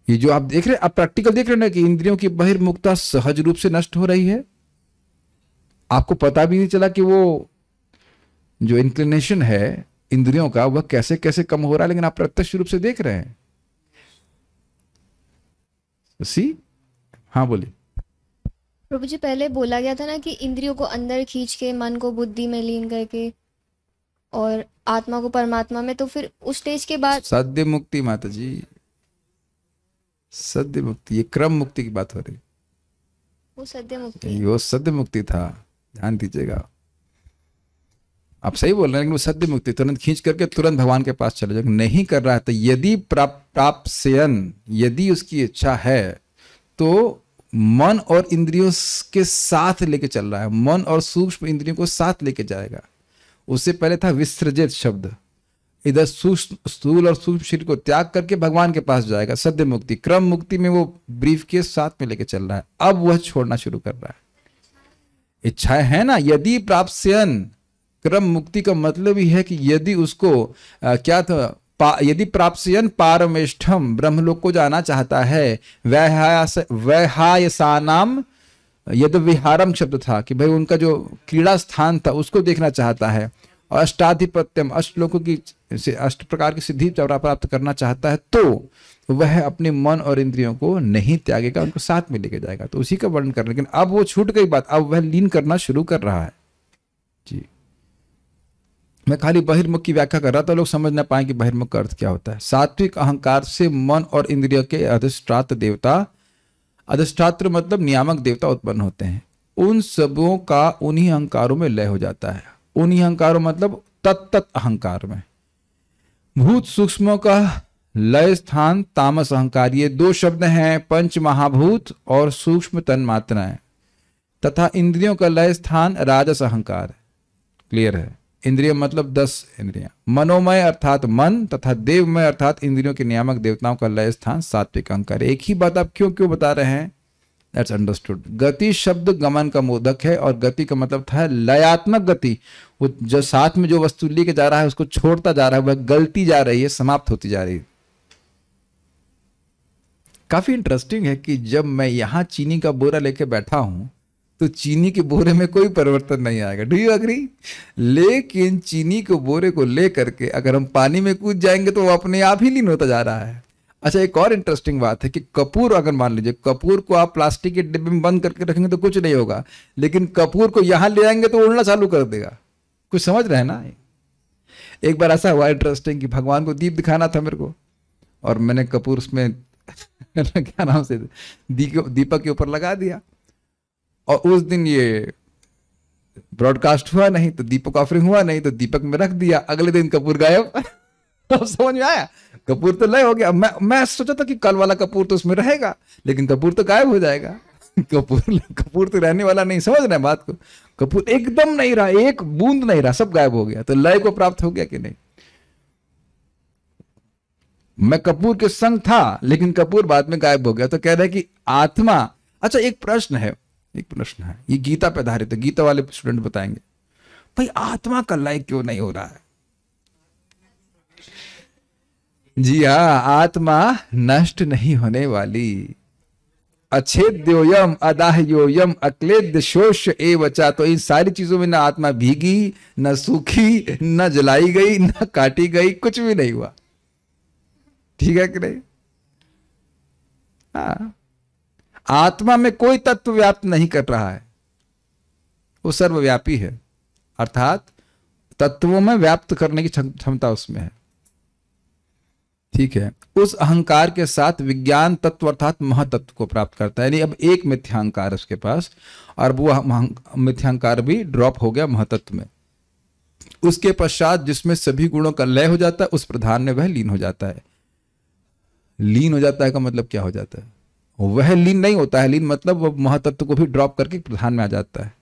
ये जो आप देख रहे हैं, आप प्रैक्टिकल देख रहे हैं ना कि इंद्रियों की बहिर्मुक्ता सहज रूप से नष्ट हो रही है। आपको पता भी नहीं चला कि वो जो इंक्लिनेशन है इंद्रियों का वह कैसे कैसे कम हो रहा है, लेकिन आप प्रत्यक्ष रूप से देख रहे हैं। सी हाँ बोलिए। प्रभु जी पहले बोला गया था ना कि इंद्रियों को अंदर खींच के मन को बुद्धि में लीन करके और आत्मा को परमात्मा में, तो फिर उस स्टेज के बाद सद्य मुक्ति माता जी, सद्य मुक्ति, ये क्रम मुक्ति की बात हो रही। वो सद्य मुक्ति, वो सद्य मुक्ति था, ध्यान दीजिएगा। आप सही बोल रहे हैं, लेकिन वो सद्य मुक्ति तुरंत खींच करके तुरंत भगवान के पास चले जाएगा। नहीं कर रहा है तो यदि प्राप्स्यन, यदि उसकी इच्छा है तो मन और इंद्रियों के साथ लेके चल रहा है, मन और सूक्ष्म इंद्रियों को साथ लेके जाएगा। उससे पहले था विसृजित शब्द, इधर स्थूल और सूक्ष्म शरीर को त्याग करके भगवान के पास जाएगा। सद्य मुक्ति, क्रम मुक्ति में वो ब्रीफ के साथ में लेके चल रहा है। अब वह छोड़ना शुरू कर रहा है। इच्छाएं है ना, यदि प्राप्स्यन, क्रम मुक्ति का मतलब ही है कि यदि उसको क्या था, यदि प्राप्स्यन पारमेष्ठम, ब्रह्मलोक को जाना चाहता है, वैहायसानाम यद विहारम शब्द था कि भाई उनका जो क्रीड़ा स्थान था उसको देखना चाहता है, और अष्टाधिपत्यम, अष्टलोकों की 8 प्रकार की सिद्धि प्राप्त करना चाहता है, तो वह अपने मन और इंद्रियों को नहीं त्यागेगा, उनको साथ में लेके जाएगा। तो उसी का वर्णन कर रहे हैं। लेकिन अब वो छूट गई बात, अब वह लीन करना शुरू कर रहा है जी। मैं खाली बहिर्मुख की व्याख्या कर रहा था, लोग समझ ना पाए कि बहिर्मुख का अर्थ क्या होता है। सात्विक अहंकार से मन और इंद्रिय के अधिष्ठात्र देवता, अधिष्ठात्र मतलब नियामक देवता उत्पन्न होते हैं। उन सबों का उन्हीं अहंकारों में लय हो जाता है। उन्हीं अहंकारों मतलब तत्त अहंकार में। भूत सूक्ष्मों का लय स्थान तामस अहंकार, ये दो शब्द हैं, पंच महाभूत और सूक्ष्म तन्मात्राएं, तथा इंद्रियों का लय स्थान राजस अहंकार। क्लियर है? इंद्रिय मतलब 10 इंद्रियां, मनोमय अर्थात मन तथा देवमय अर्थात इंद्रियों के नियामक देवताओं का लय स्थान सात्विक अहंकार। एक ही बात आप क्यों क्यों बता रहे हैं? That's understood. गति शब्द गमन का मोदक है और गति का मतलब था लयात्मक गति। वो जो साथ में जो वस्तु लेके जा रहा है उसको छोड़ता जा रहा है, वह गलती जा रही है, समाप्त होती जा रही है। काफी इंटरेस्टिंग है कि जब मैं यहां चीनी का बोरा लेके बैठा हूं तो चीनी के बोरे में कोई परिवर्तन नहीं आएगा। Do you agree? लेकिन चीनी के बोरे को लेकर के अगर हम पानी में कूद जाएंगे तो वो अपने आप ही लीन होता जा रहा है। अच्छा, एक और इंटरेस्टिंग बात है कि कपूर, अगर मान लीजिए कपूर को आप प्लास्टिक के डिब्बे में बंद करके रखेंगे तो कुछ नहीं होगा, लेकिन कपूर को यहां ले आएंगे तो उड़ना चालू कर देगा। कुछ समझ रहे हैं ना? एक बार ऐसा हुआ इंटरेस्टिंग कि भगवान को दीप दिखाना था मेरे को, और मैंने कपूर उसमें क्या नाम से दीपक के ऊपर लगा दिया, और उस दिन ये ब्रॉडकास्ट हुआ नहीं तो दीपक ऑफरिंग हुआ नहीं तो दीपक में रख दिया। अगले दिन कपूर गायब। अब समझ में आया? कपूर तो लय हो गया। मैं सोचा था कि कल वाला कपूर तो उसमें रहेगा, लेकिन कपूर तो गायब हो जाएगा। कपूर तो रहने वाला नहीं। समझ रहे हैं बात को? कपूर एकदम नहीं रहा, एक बूंद नहीं रहा, सब गायब हो गया। तो लय को प्राप्त हो गया कि नहीं? मैं कपूर के संग था लेकिन कपूर बाद में गायब हो गया। तो कह रहे हैं कि आत्मा। अच्छा, एक प्रश्न है, ये गीता पे आधारित है, गीता वाले स्टूडेंट बताएंगे भाई आत्मा का लय क्यों नहीं हो रहा है? जी हाँ, आत्मा नष्ट नहीं होने वाली। अच्छेद्योयम अदाह्योयम अक्लेद्य शोष एवचा। तो इन सारी चीजों में ना आत्मा भीगी, न सूखी, न जलाई गई, न काटी गई, कुछ भी नहीं हुआ। ठीक है कि नहीं? हाँ, आत्मा में कोई तत्व व्याप्त नहीं कर रहा है, वो सर्वव्यापी है, अर्थात तत्वों में व्याप्त करने की क्षमता उसमें है। ठीक है? उस अहंकार के साथ विज्ञान तत्व अर्थात महतत्व को प्राप्त करता है। यानी अब एक मिथ्यांकार है उसके पास, और वो मिथ्यांकार भी ड्रॉप हो गया महतत्व में। उसके पश्चात जिसमें सभी गुणों का लय हो जाता है, उस प्रधान में वह लीन हो जाता है। लीन हो जाता है का मतलब क्या हो जाता है? वह लीन नहीं होता है, लीन मतलब वह महतत्व को भी ड्रॉप करके प्रधान में आ जाता है।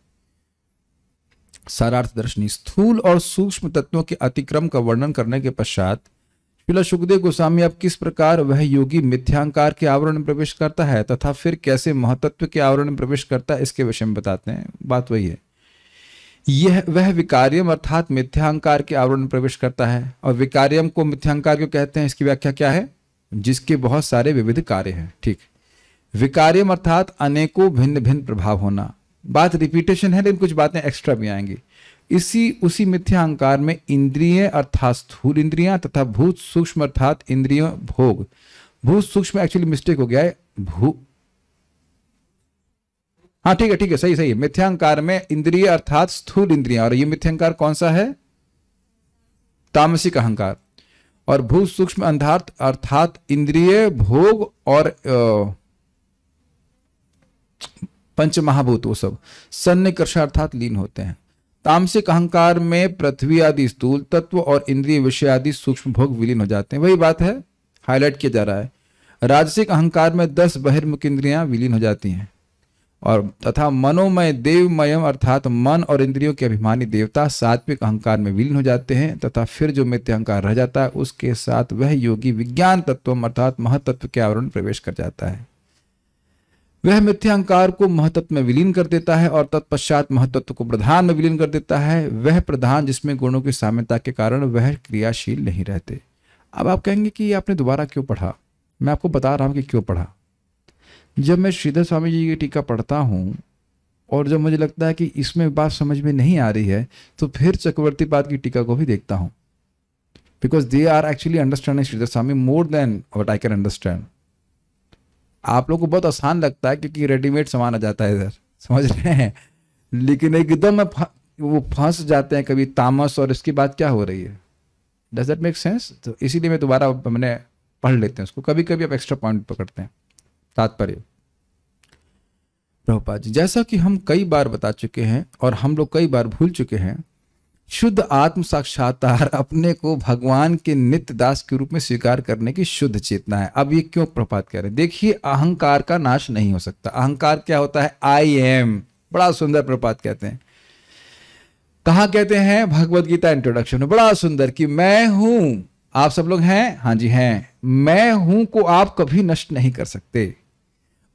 सारार्थ दर्शनी। स्थूल और सूक्ष्म तत्वों के अतिक्रम का वर्णन करने के पश्चात श्रील सुखदेव गोस्वामी अब किस प्रकार वह योगी मिथ्यांकार के आवरण में प्रवेश करता है तथा फिर कैसे महतत्व के आवरण में प्रवेश करता है, इसके विषय में बताते हैं। बात वही है, यह वह विकार्यम अर्थात मिथ्यांकार के आवरण में प्रवेश करता है। और विकार्यम को मिथ्यांकार क्यों कहते हैं, इसकी व्याख्या क्या है? जिसके बहुत सारे विविध कार्य हैं। ठीक, विकार्यम अर्थात अनेकों भिन्न भिन्न प्रभाव होना। बात रिपीटेशन है लेकिन कुछ बातें एक्स्ट्रा भी आएंगी। उसी मिथ्या अहंकार में इंद्रिय अर्थात स्थूल इंद्रियां तथा भूत सूक्ष्म अर्थात इंद्रिय भोग। भूत सूक्ष्म एक्चुअली मिस्टेक हो गया है, हाँ ठीक है सही है। मिथ्यांकार में इंद्रिय अर्थात स्थूल इंद्रियां, और ये मिथ्यांकार कौन सा है? तामसिक अहंकार। और भूत सूक्ष्म अर्थात इंद्रिय भोग और पंच महाभूत, वो सब सन्निकर्ष अर्थात लीन होते हैं। तामसिक अहंकार में पृथ्वी आदि स्थूल तत्व और इंद्रिय विषय आदि सूक्ष्म भोग विलीन हो जाते हैं। वही बात है, हाईलाइट किया जा रहा है। राजसिक अहंकार में 10 बहिर्मुख इंद्रियां विलीन हो जाती हैं, और तथा मनोमय देवमयम अर्थात मन और इंद्रियों के अभिमानी देवता सात्विक अहंकार में विलीन हो जाते हैं। तथा फिर जो मिथ्या अहंकार रह जाता है उसके साथ वह योगी विज्ञान तत्व अर्थात महतत्व के आवरण प्रवेश कर जाता है। वह मिथ्यांकार को महतत्व में विलीन कर देता है और तत्पश्चात महतत्व को प्रधान में विलीन कर देता है। वह प्रधान जिसमें गुणों की साम्यता के कारण वह क्रियाशील नहीं रहते। अब आप कहेंगे कि आपने दोबारा क्यों पढ़ा? मैं आपको बता रहा हूं कि क्यों पढ़ा। जब मैं श्रीधर स्वामी जी की टीका पढ़ता हूं और जब मुझे लगता है कि इसमें बात समझ में नहीं आ रही है तो फिर चक्रवर्ती पाद की टीका को भी देखता हूं, because they are actually understanding Shridhar Swami more than what I can understand. आप लोगों को बहुत आसान लगता है क्योंकि रेडीमेड सामान आ जाता है इधर, समझ रहे हैं, लेकिन एकदम वो फंस जाते हैं कभी तामस और इसकी बात क्या हो रही है। Does that make sense? तो इसीलिए मैं दोबारा मैंने पढ़ लेते हैं उसको। कभी कभी आप एक्स्ट्रा पॉइंट पकड़ते हैं। तात्पर्य प्रभुपाद जी, जैसा कि हम कई बार बता चुके हैं और हम लोग कई बार भूल चुके हैं, शुद्ध आत्म साक्षात्कार अपने को भगवान के नित्य दास के रूप में स्वीकार करने की शुद्ध चेतना है। अब ये क्यों प्रभात कह रहे हैं? देखिए, अहंकार का नाश नहीं हो सकता। अहंकार क्या होता है? I am. बड़ा सुंदर प्रभात कहते हैं। कहाँ कहते हैं? भगवत गीता इंट्रोडक्शन में बड़ा सुंदर, कि मैं हूं। आप सब लोग हैं? हाँ जी हैं। मैं हूं को आप कभी नष्ट नहीं कर सकते।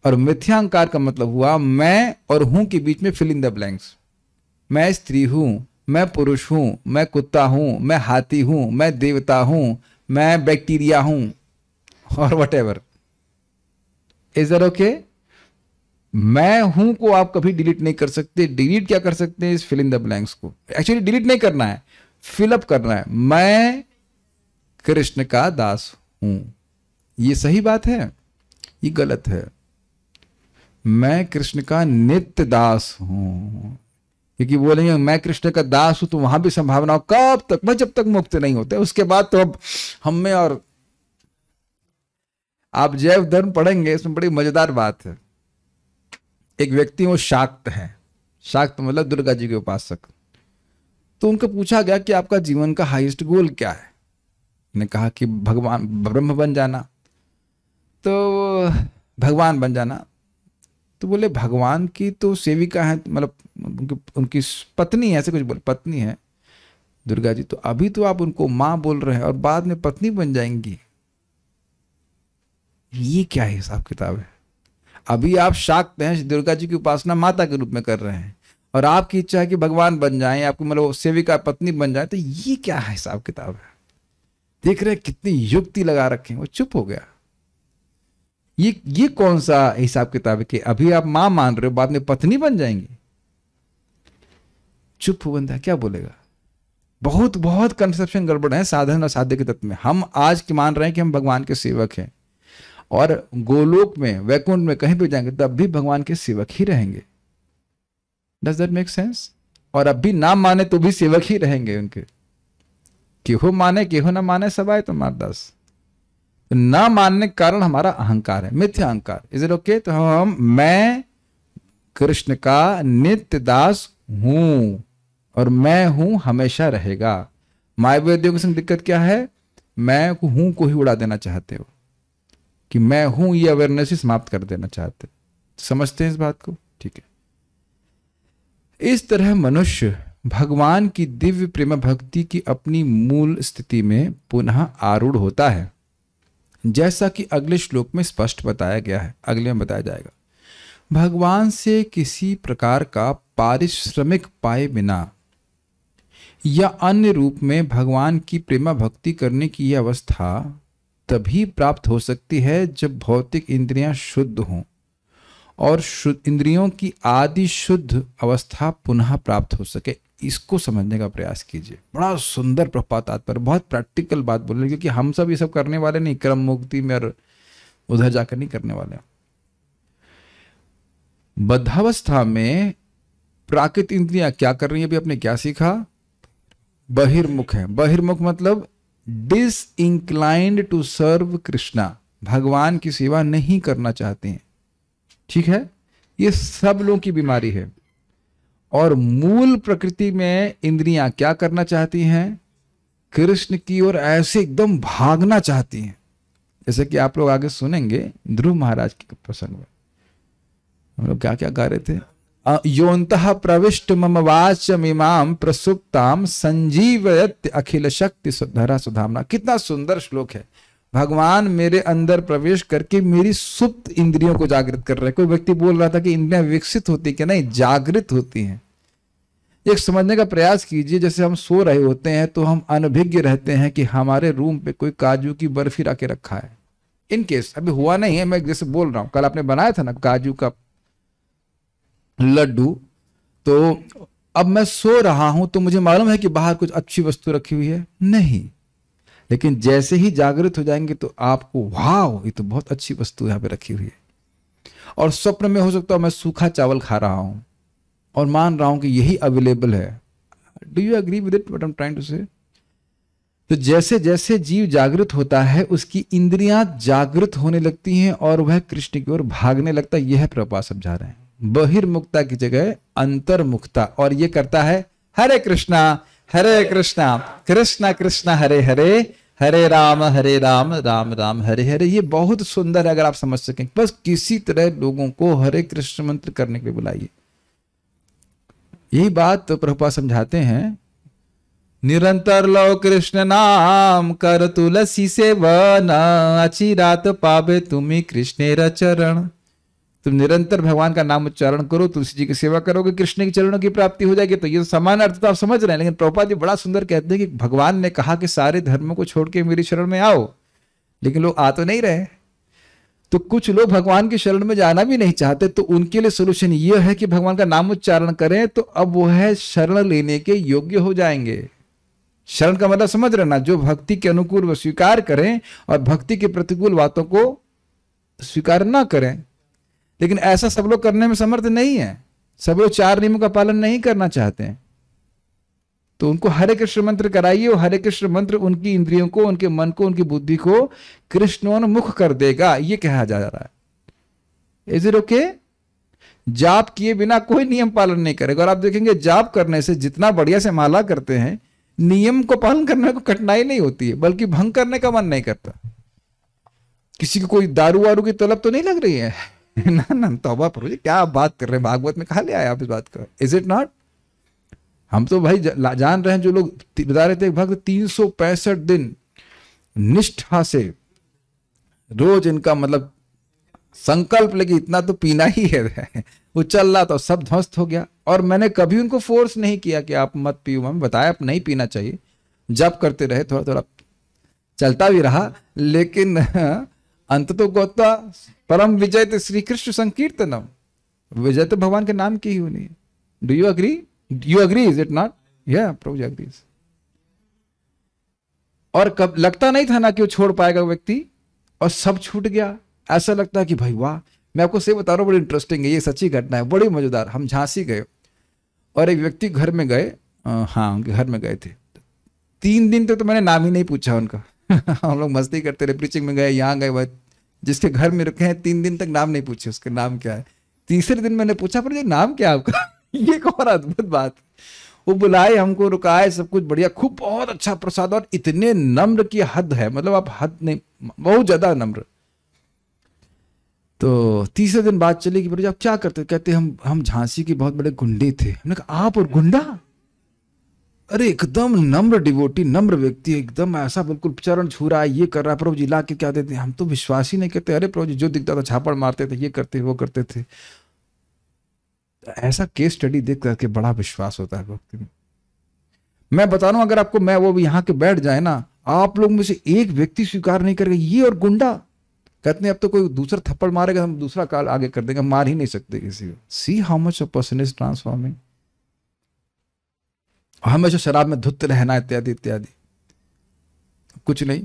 और मिथ्यांकार का मतलब हुआ मैं और हूं के बीच में फिल इन द ब्लैंक्स। मैं स्त्री हूं, मैं पुरुष हूं, मैं कुत्ता हूं, मैं हाथी हूं, मैं देवता हूं, मैं बैक्टीरिया हूं, और वटेवर। Is that okay? मैं हूं को आप कभी डिलीट नहीं कर सकते। डिलीट क्या कर सकते हैं? इस फिल इन द ब्लैंक्स को। एक्चुअली डिलीट नहीं करना है, फिल अप करना है। मैं कृष्ण का दास हूं। ये सही बात है? ये गलत है। मैं कृष्ण का नित्य दास हूं। क्योंकि बोलेंगे मैं कृष्ण का दास हूं तो वहां भी संभावना हो, कब तक? मैं जब तक मुक्त नहीं होते, उसके बाद तो अब हम में। और आप जैव धर्म पढ़ेंगे, इसमें बड़ी मजेदार बात है। एक व्यक्ति वो शाक्त है, शाक्त मतलब दुर्गा जी के उपासक। तो उनको पूछा गया कि आपका जीवन का हाईएस्ट गोल क्या है? ने कहा कि भगवान ब्रह्म बन जाना। तो भगवान बन जाना। तो बोले भगवान की तो सेविका है, मतलब उनकी पत्नी है, ऐसे कुछ बोले, पत्नी है दुर्गा जी। तो अभी तो आप उनको मां बोल रहे हैं और बाद में पत्नी बन जाएंगी। ये क्या हिसाब किताब है? अभी आप शाक्त हैं, दुर्गा जी की उपासना माता के रूप में कर रहे हैं, और आपकी इच्छा है कि भगवान बन जाएं, आपकी मतलब सेविका पत्नी बन जाए। तो ये क्या हिसाब किताब है? देख रहे कितनी युक्ति लगा रखे हैं। वो चुप हो गया। ये कौन सा हिसाब किताब है कि अभी आप मां मान रहे हो, बाद में पत्नी बन जाएंगी? चुप हो बंदा, क्या बोलेगा? बहुत बहुत कंसेप्शन गड़बड़ है साधन और साध्य के तत्व में। हम आज की मान रहे हैं कि हम भगवान के सेवक हैं, और गोलोक में, वैकुंठ में कहीं भी जाएंगे तब भी भगवान के सेवक ही रहेंगे। Does that make sense? और अब भी ना माने तो भी सेवक ही रहेंगे उनके। केहो माने केहो ना माने, सब आए तुम्हार दास। ना मानने के कारण हमारा अहंकार है, मिथ्या अहंकार। Is it okay? तो हम मैं कृष्ण का नित्य दास हूं, और मैं हूं हमेशा रहेगा। मायावादियों के संग दिक्कत क्या है? मैं हूं को ही उड़ा देना चाहते हो, कि मैं हूं ये अवेयरनेस ही समाप्त कर देना चाहते। समझते हैं इस बात को? ठीक है। इस तरह मनुष्य भगवान की दिव्य प्रेम भक्ति की अपनी मूल स्थिति में पुनः आरूढ़ होता है, जैसा कि अगले श्लोक में स्पष्ट बताया गया है। अगले में बताया जाएगा। भगवान से किसी प्रकार का पारिश्रमिक पाए बिना या अन्य रूप में भगवान की प्रेमा भक्ति करने की यह अवस्था तभी प्राप्त हो सकती है जब भौतिक इंद्रियां शुद्ध हों और इंद्रियों की आदि शुद्ध अवस्था पुनः प्राप्त हो सके। इसको समझने का प्रयास कीजिए। बड़ा सुंदर प्रपात तात्पर्य, बहुत प्रैक्टिकल बात बोल रहे, क्योंकि हम सब ये सब करने वाले नहीं, क्रम मुक्ति में और उधर जाकर नहीं करने वाले। बद्धावस्था में प्राकृत इंद्रियां क्या कर रही है? अभी आपने क्या सीखा? बहिर्मुख है। बहिर्मुख मतलब डिसइंक्लाइंड टू सर्व कृष्णा, भगवान की सेवा नहीं करना चाहते हैं। ठीक है, ये सब लोगों की बीमारी है। और मूल प्रकृति में इंद्रियां क्या करना चाहती हैं? कृष्ण की ओर ऐसे एकदम भागना चाहती हैं। जैसे कि आप लोग आगे सुनेंगे ध्रुव महाराज के प्रसंग में हम लोग क्या क्या गा रहे थे। योन्तः प्रविष्ट मम वाचमिमां प्रसुप्ताम संजीवयत अखिल शक्ति धरा सुधामना। कितना सुंदर श्लोक है। भगवान मेरे अंदर प्रवेश करके मेरी सुप्त इंद्रियों को जागृत कर रहे हैं। कोई व्यक्ति बोल रहा था कि इंद्रियां विकसित होती क्या? नहीं, जागृत होती हैं। एक समझने का प्रयास कीजिए, जैसे हम सो रहे होते हैं तो हम अनभिज्ञ रहते हैं कि हमारे रूम पे कोई काजू की बर्फी रखे रखा है। इन केस अभी हुआ नहीं है, मैं जैसे बोल रहा हूं, कल आपने बनाया था ना काजू का लड्डू, तो अब मैं सो रहा हूं तो मुझे मालूम है कि बाहर कुछ अच्छी वस्तु रखी हुई है नहीं, लेकिन जैसे ही जागृत हो जाएंगे तो आपको वाह, ये तो बहुत अच्छी वस्तु यहाँ पे रखी हुई है। और स्वप्न में हो सकता है मैं सूखा चावल खा रहा हूं और मान रहा हूं कि यही अवेलेबल है। Do you agree with it what I am trying to say? तो जैसे जैसे जीव जागृत होता है उसकी इंद्रियां जागृत होने लगती हैं और वह कृष्ण की ओर भागने लगता है। यह प्रभुपाद समझा रहे हैं। बहिर्मुक्ता की जगह अंतर्मुक्ता, और ये करता है हरे कृष्णा हरे कृष्णा कृष्णा कृष्णा हरे हरे, हरे राम राम राम हरे हरे। ये बहुत सुंदर है अगर आप समझ सकें। बस किसी तरह लोगों को हरे कृष्ण मंत्र करने के लिए बुलाइए। यही बात तो प्रभुपाद समझाते हैं, निरंतर लो कृष्ण नाम कर तुलसी सेवन, अचिरात पावे तुम्ही कृष्णेर चरण। तुम निरंतर भगवान का नाम उच्चारण करो, तुलसी जी की सेवा करोगे, कृष्ण के चरणों की प्राप्ति हो जाएगी। तो ये समान अर्थ तो आप समझ रहे हैं, लेकिन प्रभुपाद जी बड़ा सुंदर कहते हैं कि भगवान ने कहा कि सारे धर्मों को छोड़ के मेरी शरण में आओ, लेकिन लोग आ तो नहीं रहे। तो कुछ लोग भगवान की शरण में जाना भी नहीं चाहते, तो उनके लिए सोल्यूशन ये है कि भगवान का नाम उच्चारण करें, तो अब वो है शरण लेने के योग्य हो जाएंगे। शरण का मतलब समझ रहे ना, जो भक्ति के अनुकूल वो स्वीकार करें और भक्ति के प्रतिकूल बातों को स्वीकार ना करें। लेकिन ऐसा सब लोग करने में समर्थ नहीं है, सब लोग 4 नियमों का पालन नहीं करना चाहते हैं। तो उनको हरे कृष्ण मंत्र कराइए, और हरे कृष्ण मंत्र उनकी इंद्रियों को, उनके मन को, उनकी बुद्धि को कृष्णोन्मुख कर देगा, ये कहा जा रहा है। Is it okay? जाप किए बिना कोई नियम पालन नहीं करेगा। और आप देखेंगे जाप करने से जितना बढ़िया से माला करते हैं, नियम को पालन करने को कठिनाई नहीं होती है, बल्कि भंग करने का मन नहीं करता। किसी को कोई दारू वारू की तलब तो नहीं लग रही है ना ना, तौबा प्रभु जी, क्या आप बात कर रहे हैं, भागवत में कहा ले आए आप इस बात का? Is it not? हम तो भाई जान रहे हैं, जो लोग बता रहे थे भक्त 365 दिन निष्ठा से रोज इनका मतलब संकल्प लेके इतना तो पीना ही है, वो चल रहा तो सब ध्वस्त हो गया। और मैंने कभी उनको फोर्स नहीं किया कि आप मत पियो, मैंने बताया आप नहीं पीना चाहिए, जब करते रहे, थोड़ा थोड़ा चलता भी रहा, लेकिन अंत तो गोता परम विजय तो श्री कृष्ण संकीर्तनम, विजय तो भगवान के नाम की ही होनी है। Do you agree? You agree? Is it not? या प्रभु जी अग्रीज। और कब लगता नहीं था ना कि वो छोड़ पाएगा व्यक्ति, और सब छूट गया। ऐसा लगता है कि भाई वाह। मैं आपको से बता रहा हूँ, बड़ी इंटरेस्टिंग है, ये सच्ची घटना है, बड़ी मजेदार। हम झांसी गए और एक व्यक्ति घर में गए, हाँ उनके घर में गए थे। 3 दिन तक तो मैंने नाम ही नहीं पूछा उनका हम लोग मस्ती करते रहे, प्रीचिंग में गए, यहाँ गए, जिसके घर में रुके हैं 3 दिन तक नाम नहीं पूछे उसका नाम क्या है। तीसरे दिन मैंने पूछा, पर ये नाम क्या है आपका ये कौन अद्भुत बात। वो बुलाए हमको, रुकाए, सब कुछ बढ़िया, खूब बहुत अच्छा प्रसाद, और इतने नम्र की हद है, मतलब आप हद नहीं, बहुत ज्यादा नम्र। तो तीसरे दिन बात चली कि आप क्या करते? कहते हम झांसी के बहुत बड़े गुंडे थे। हमने कहा आप और गुंडा? अरे एकदम नम्र डिवोटी, नम्र व्यक्ति, एकदम ऐसा बिल्कुल चरण छू रहा है, ये कर रहा है, प्रभु जी ला के क्या देते? हम तो विश्वास ही नहीं करते। अरे प्रभु जी जो दिखता था झापड़ मारते थे, ये करते वो करते थे। ऐसा केस स्टडी देख करके बड़ा विश्वास होता है भक्ति में। मैं बता रहा हूं, अगर आपको मैं वो भी यहाँ के बैठ जाए ना, आप लोग में से एक व्यक्ति स्वीकार नहीं करेगा ये और गुंडा। कहते हैं अब तो कोई दूसरा थप्पड़ मारेगा, हम दूसरा काल आगे कर देंगे, मार ही नहीं सकते किसी को। See how much a person is transforming. हमेशा शराब में धुत रहना इत्यादि इत्यादि, कुछ नहीं।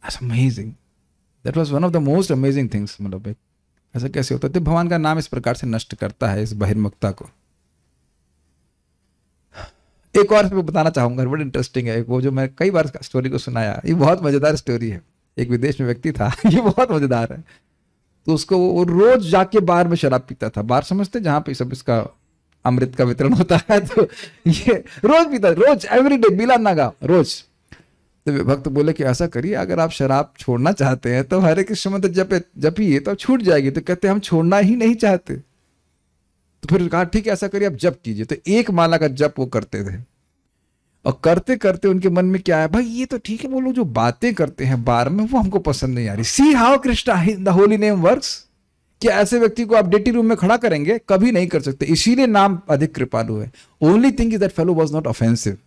Amazing, that was one of the most amazing things. मतलब ऐसा कैसे होता है? भगवान का नाम इस प्रकार से नष्ट करता है इस बहिर्मुखता को। एक और बताना चाहूंगा, बड़ी इंटरेस्टिंग है। वो जो मैं कई बार स्टोरी को सुनाया, ये बहुत मजेदार स्टोरी है। एक विदेश में व्यक्ति था ये बहुत मजेदार है। तो उसको वो रोज जाके बार में शराब पीता था। बार समझते जहां पे सब इसका अमृत का वितरण होता है, तो ये रोज पीता, रोज एवरीडे, बिला नागा रोज। तो भक्त बोले कि ऐसा करिए, अगर आप शराब छोड़ना चाहते हैं तो हरे कृष्ण मंत्र जपिए तो छूट जाएगी। तो कहते हम छोड़ना ही नहीं चाहते। तो फिर कहा ठीक है ऐसा करिए, आप जप कीजिए। तो 1 माला का जप वो करते थे, और करते करते उनके मन में क्या है, भाई ये तो ठीक है, वो लोग जो बातें करते हैं बार में वो हमको पसंद नहीं आ रही। See how Krishna the holy name works. क्या ऐसे व्यक्ति को आप डेटी रूम में खड़ा करेंगे? कभी नहीं कर सकते, इसीलिए नाम अधिक कृपालु है। Only thing is that fellow was not offensive.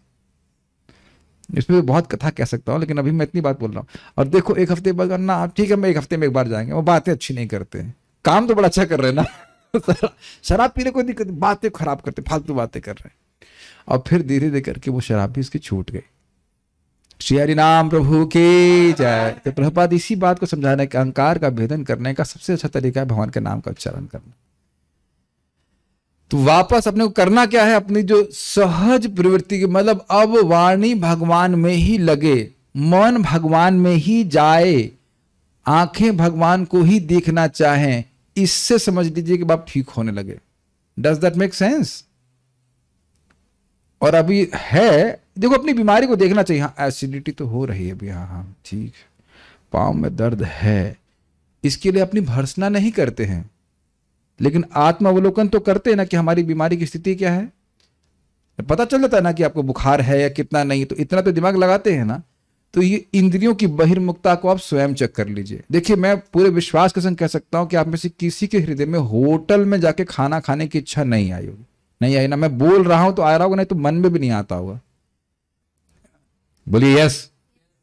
इसमें बहुत कथा कह सकता हूं, लेकिन अभी मैं इतनी बात बोल रहा हूं। और देखो 1 हफ्ते बाद ना, ठीक है मैं 1 हफ्ते में 1 बार जाएंगे, वो बातें अच्छी नहीं करते हैं, काम तो बड़ा अच्छा कर रहे हैं ना शराब पीने कोई दिक्कत, बातें खराब करते, फालतू बातें कर रहे हैं। और फिर धीरे धीरे करके वो शराब भी इसकी छूट गई। श्री हरि नाम प्रभु की जय। तो प्रभुपाद इसी बात को समझाने का, अहंकार का भेदन करने का सबसे अच्छा तरीका है भगवान के नाम का उच्चारण करना। तो वापस अपने को करना क्या है, अपनी जो सहज प्रवृत्ति की, मतलब अब वाणी भगवान में ही लगे, मन भगवान में ही जाए, आंखें भगवान को ही देखना चाहें, इससे समझ लीजिए कि आप ठीक होने लगे। Does that make sense? और अभी है, देखो अपनी बीमारी को देखना चाहिए, हाँ एसिडिटी तो हो रही है अभी, हाँ हाँ ठीक है, पाँव में दर्द है, इसके लिए अपनी भर्त्सना नहीं करते हैं, लेकिन आत्मावलोकन तो करते हैं ना कि हमारी बीमारी की स्थिति क्या है। पता चल जाता है ना कि आपको बुखार है या कितना नहीं, तो इतना तो दिमाग लगाते हैं ना। तो ये इंद्रियों की बहिर्मुखता को आप स्वयं चेक कर लीजिए। देखिए मैं पूरे विश्वास के संग कह सकता हूं कि आप में से किसी के हृदय में होटल में जाके खाना खाने की इच्छा नहीं आई होगी, नहीं आई ना। मैं बोल रहा हूं तो आ रहा होगा, नहीं तो मन में भी नहीं आता होगा। बोलिए यस,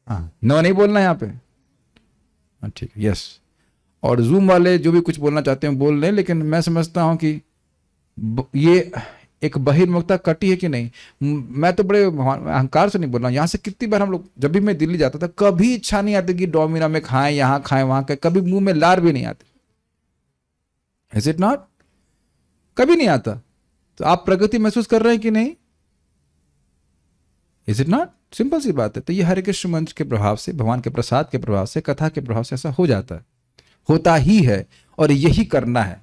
हाँ नो नहीं बोलना यहाँ पे, हाँ ठीक है यस। और जूम वाले जो भी कुछ बोलना चाहते हैं बोल रहे हैं, लेकिन मैं समझता हूं कि ये एक बहिर्मुखता कटी है कि नहीं। मैं तो बड़े अहंकार से नहीं बोल रहा हूं, यहां से कितनी बार हम लोग, जब भी मैं दिल्ली जाता था, कभी इच्छा नहीं आती कि डोमिना में खाएं, यहां खाएं वहां खाएं, कभी मुंह में लार भी नहीं आती। Is it not? कभी नहीं आता। तो आप प्रगति महसूस कर रहे हैं कि नहीं? Is it not? सिंपल सी बात है। तो ये हरे कृष्ण मंच के प्रभाव से, भगवान के प्रसाद के प्रभाव से, कथा के प्रभाव से ऐसा हो जाता है, होता ही है, और यही करना है।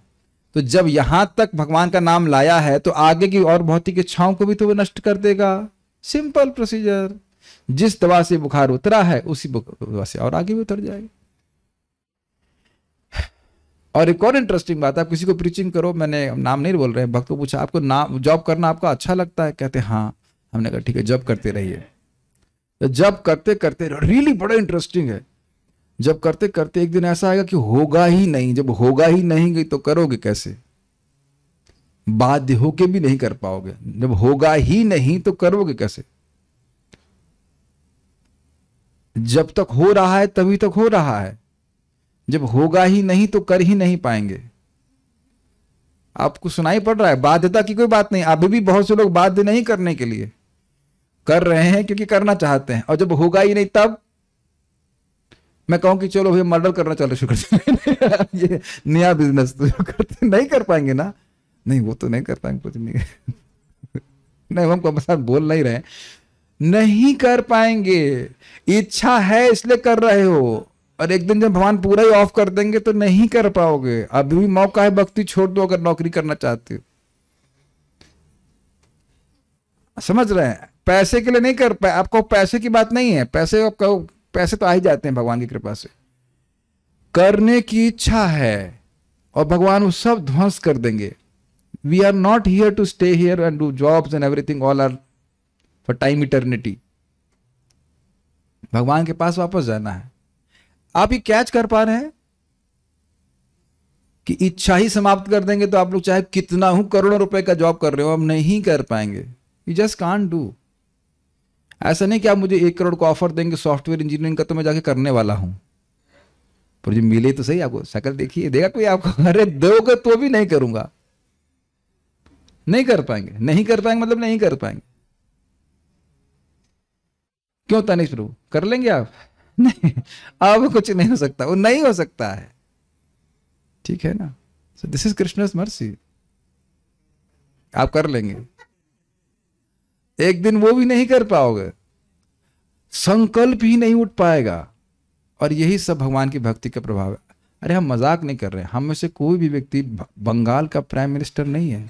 तो जब यहां तक भगवान का नाम लाया है तो आगे की और भौतिक इच्छाओं को भी तो वो नष्ट कर देगा। Simple procedure. जिस दवा से बुखार उतरा है उसी दवा से और आगे भी उतर जाएगा। और एक और इंटरेस्टिंग बात है, आप किसी को प्रीचिंग करो, मैंने नाम नहीं बोल रहे हैं, भक्त को पूछा आपको नाम जॉब करना आपका अच्छा लगता है? कहते हाँ। हमने कहा ठीक है जॉब करते रहिए। तो जॉब करते करते रियली बड़ा इंटरेस्टिंग है, जब करते करते एक दिन ऐसा आएगा कि होगा ही नहीं। जब होगा ही नहीं तो करोगे कैसे? बाध्य होके भी नहीं कर पाओगे। जब होगा ही नहीं तो करोगे कैसे? जब तक हो रहा है तभी तक हो रहा है, जब होगा ही नहीं तो कर ही नहीं पाएंगे। आपको सुनाई पड़ रहा है? बाध्यता की कोई बात नहीं। अभी भी बहुत से लोग बाध्य नहीं करने के लिए कर रहे हैं क्योंकि करना चाहते हैं, और जब होगा ही नहीं तब मैं कहूं कि चलो भैया मर्डर करना चालू शुरू करते ये नया बिजनेस तो करते नहीं कर पाएंगे ना। नहीं वो तो नहीं कर पाएंगे, कुछ नहीं नहीं हम साथ बोल नहीं रहे, नहीं कर पाएंगे। इच्छा है इसलिए कर रहे हो, और एक दिन जब भगवान पूरा ही ऑफ कर देंगे तो नहीं कर पाओगे। अभी भी मौका है, भक्ति छोड़ दो अगर नौकरी करना चाहते हो। समझ रहे हैं? पैसे के लिए नहीं कर पाए, आपको पैसे की बात नहीं है, पैसे तो आ ही जाते हैं भगवान की कृपा से। करने की इच्छा है और भगवान वो सब ध्वंस कर देंगे। We are not here to stay here and do jobs and everything, all are for time eternity. भगवान के पास वापस जाना है। आप ये कैच कर पा रहे हैं कि इच्छा ही समाप्त कर देंगे तो आप लोग चाहे कितना हूं करोड़ों रुपए का जॉब कर रहे हो, आप नहीं कर पाएंगे। You just can't do. ऐसा नहीं कि आप मुझे 1 करोड़ का ऑफर देंगे सॉफ्टवेयर इंजीनियरिंग का तो मैं जाके करने वाला हूं, पर जो मिले तो सही। आपको शक्ल देखिए, देगा कोई आपको? अरे दोगे तो भी नहीं करूंगा। नहीं कर पाएंगे। नहीं कर पाएंगे मतलब नहीं कर पाएंगे। क्यों तनिष प्रभु? कर लेंगे आप? नहीं, अब कुछ नहीं हो सकता, वो नहीं हो सकता है। ठीक है ना? So this is Krishna's mercy. आप कर लेंगे, एक दिन वो भी नहीं कर पाओगे, संकल्प ही नहीं उठ पाएगा। और यही सब भगवान की भक्ति का प्रभाव है। अरे हम मजाक नहीं कर रहे हैं, हम में से कोई भी व्यक्ति बंगाल का प्राइम मिनिस्टर नहीं है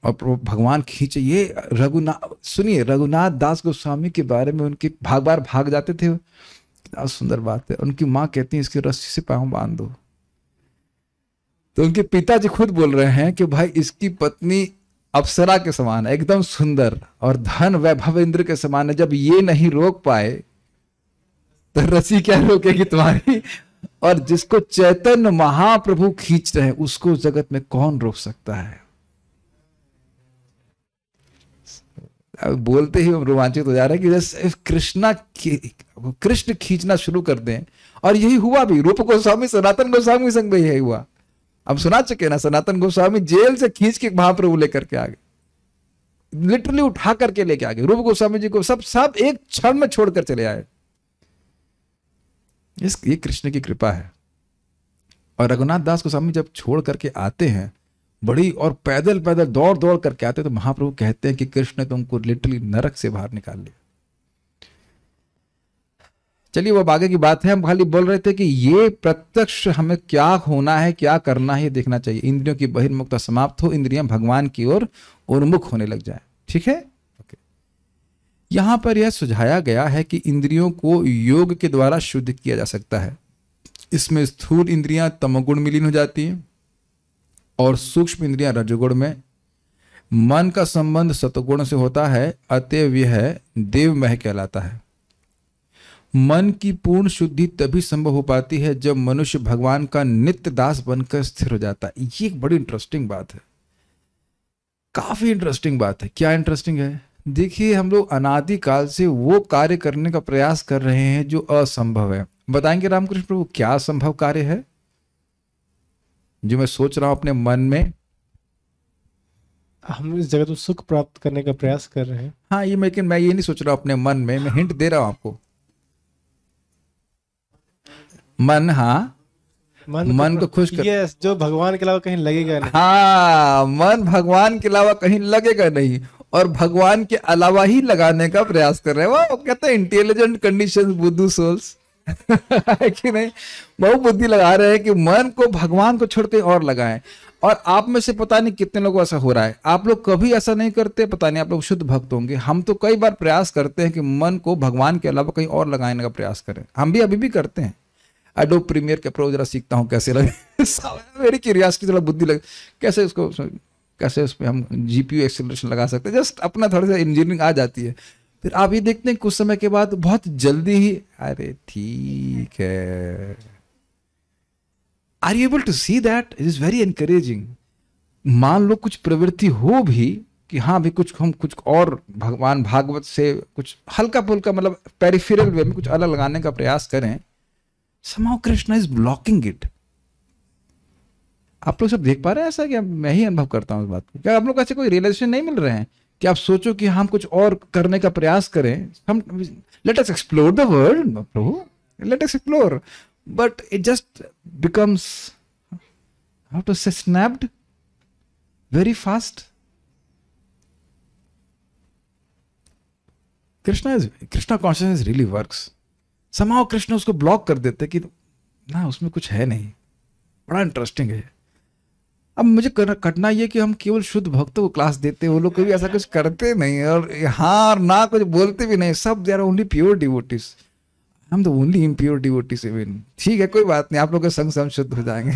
और भगवान खींचे। ये रघुनाथ, सुनिए रघुनाथ दास गोस्वामी के बारे में, उनकी भाग जाते थे, कितना सुंदर बात है। उनकी माँ कहती है इसकी रस्सी से पांव बांध दो, तो उनके पिताजी खुद बोल रहे हैं कि भाई इसकी पत्नी अप्सरा के समान है, एकदम सुंदर, और धन वैभव इंद्र के समान है। जब ये नहीं रोक पाए तो रस्सी क्या रोकेगी तुम्हारी? और जिसको चैतन्य महाप्रभु खींच रहे हैं उसको जगत में कौन रोक सकता है? अब बोलते ही हम रोमांचित हो जा रहे हैं कि जैसे कृष्ण खींचना शुरू कर दें। और यही हुआ भी। रूप गोस्वामी सनातन गोस्वामी संग भी यही हुआ। अब सुना चुके ना, सनातन गोस्वामी जेल से खींच के महाप्रभु लेकर के आ गए, लिटरली उठा करके लेके आ गए। रूप गोस्वामी जी को सब एक क्षण में छोड़कर चले आए। ये कृष्ण की कृपा है। और रघुनाथ दास गोस्वामी जब छोड़ करके आते हैं बड़ी, और पैदल पैदल दौड़ दौड़ करके आते, तो महाप्रभु कहते हैं कि कृष्ण ने तुमको लिटरली नरक से बाहर निकाल लिया। चलिए वो अब आगे की बात है। हम खाली बोल रहे थे कि ये प्रत्यक्ष हमें क्या होना है, क्या करना है, ये देखना चाहिए। इंद्रियों की बहिर्मुखता समाप्त हो, इंद्रियां भगवान की ओर उन्मुख होने लग जाए। ठीक है, ओके। यहां पर यह सुझाया गया है कि इंद्रियों को योग के द्वारा शुद्ध किया जा सकता है। इसमें स्थूल इंद्रियां तमोगुण में लीन हो जाती हैं और सूक्ष्म इंद्रियां रजोगुण में। मन का संबंध सतोगुण से होता है, अतएव यह देवमय कहलाता है। मन की पूर्ण शुद्धि तभी संभव हो पाती है जब मनुष्य भगवान का नित्य दास बनकर स्थिर हो जाता है। ये एक बड़ी इंटरेस्टिंग बात है, काफी इंटरेस्टिंग बात है। क्या इंटरेस्टिंग है? देखिए, हम लोग अनादिकाल से वो कार्य करने का प्रयास कर रहे हैं जो असंभव है। बताएंगे रामकृष्ण प्रभु क्या असंभव कार्य है जो मैं सोच रहा हूं अपने मन में? हम इस जगत में सुख प्राप्त करने का प्रयास कर रहे हैं। हाँ, ये लेकिन मैं ये नहीं सोच रहा हूं अपने मन में, मैं हिंट दे रहा हूं आपको। मन, हाँ, मन को खुश कर, यस, जो भगवान के अलावा कहीं लगेगा नहीं। हाँ, मन भगवान के अलावा कहीं लगेगा नहीं और भगवान के अलावा ही लगाने का प्रयास कर रहे हैं। वो कहते हैं इंटेलिजेंट कंडीशन बुद्धू सोल्स है कि नहीं? बहुत बुद्धि लगा रहे हैं कि मन को भगवान को छोड़ के और लगाएं। और आप में से पता नहीं कितने लोगों को ऐसा हो रहा है। आप लोग कभी ऐसा नहीं करते, पता नहीं, आप लोग शुद्ध भक्त होंगे। हम तो कई बार प्रयास करते हैं कि मन को भगवान के अलावा कहीं और लगाने का प्रयास करें। हम भी अभी भी करते हैं। एडोब प्रीमियर के प्रो जरा सीखता हूँ कैसे लगे मेरी क्यूरियोसिटी, थोड़ा बुद्धि लगे कैसे उसको, कैसे उस पर हम जीपीयू एक्सेलरेशन लगा सकते हैं। जस्ट अपना थोड़ा सा इंजीनियरिंग आ जाती है। फिर आप ये देखते हैं कुछ समय के बाद बहुत जल्दी ही, अरे ठीक है। Are you able to see that? It is very encouraging. मान लो कुछ प्रवृत्ति हो भी कि हाँ भी कुछ हम कुछ और भगवान भागवत से कुछ हल्का फुल्का, मतलब पेरिफेरल वे में कुछ अलग लगाने का प्रयास करें, somehow Krishna is blocking it। आप लोग सब देख पा रहे हैं ऐसा? क्या मैं ही अनुभव करता हूं इस बात को? क्या आप लोग ऐसे कोई रियलाइजेशन नहीं मिल रहे हैं कि आप सोचो कि हम कुछ और करने का प्रयास करें? हम let us explore the world प्रभु, let us explore, but it just becomes, how to say, snapped very fast. Krishna consciousness really works. समाओ कृष्ण उसको ब्लॉक कर देते कि ना उसमें कुछ है नहीं। बड़ा इंटरेस्टिंग है। अब मुझे कटना ये कि हम केवल शुद्ध भक्तों को क्लास देते हैं, वो लोग कभी ऐसा कुछ करते नहीं और हाँ और ना कुछ बोलते भी नहीं। सब they are only pure devotees. हम तो ओनली इम्प्योर डिवोटीज। ठीक है, कोई बात नहीं, आप लोग के संग से हम शुद्ध हो जाएंगे।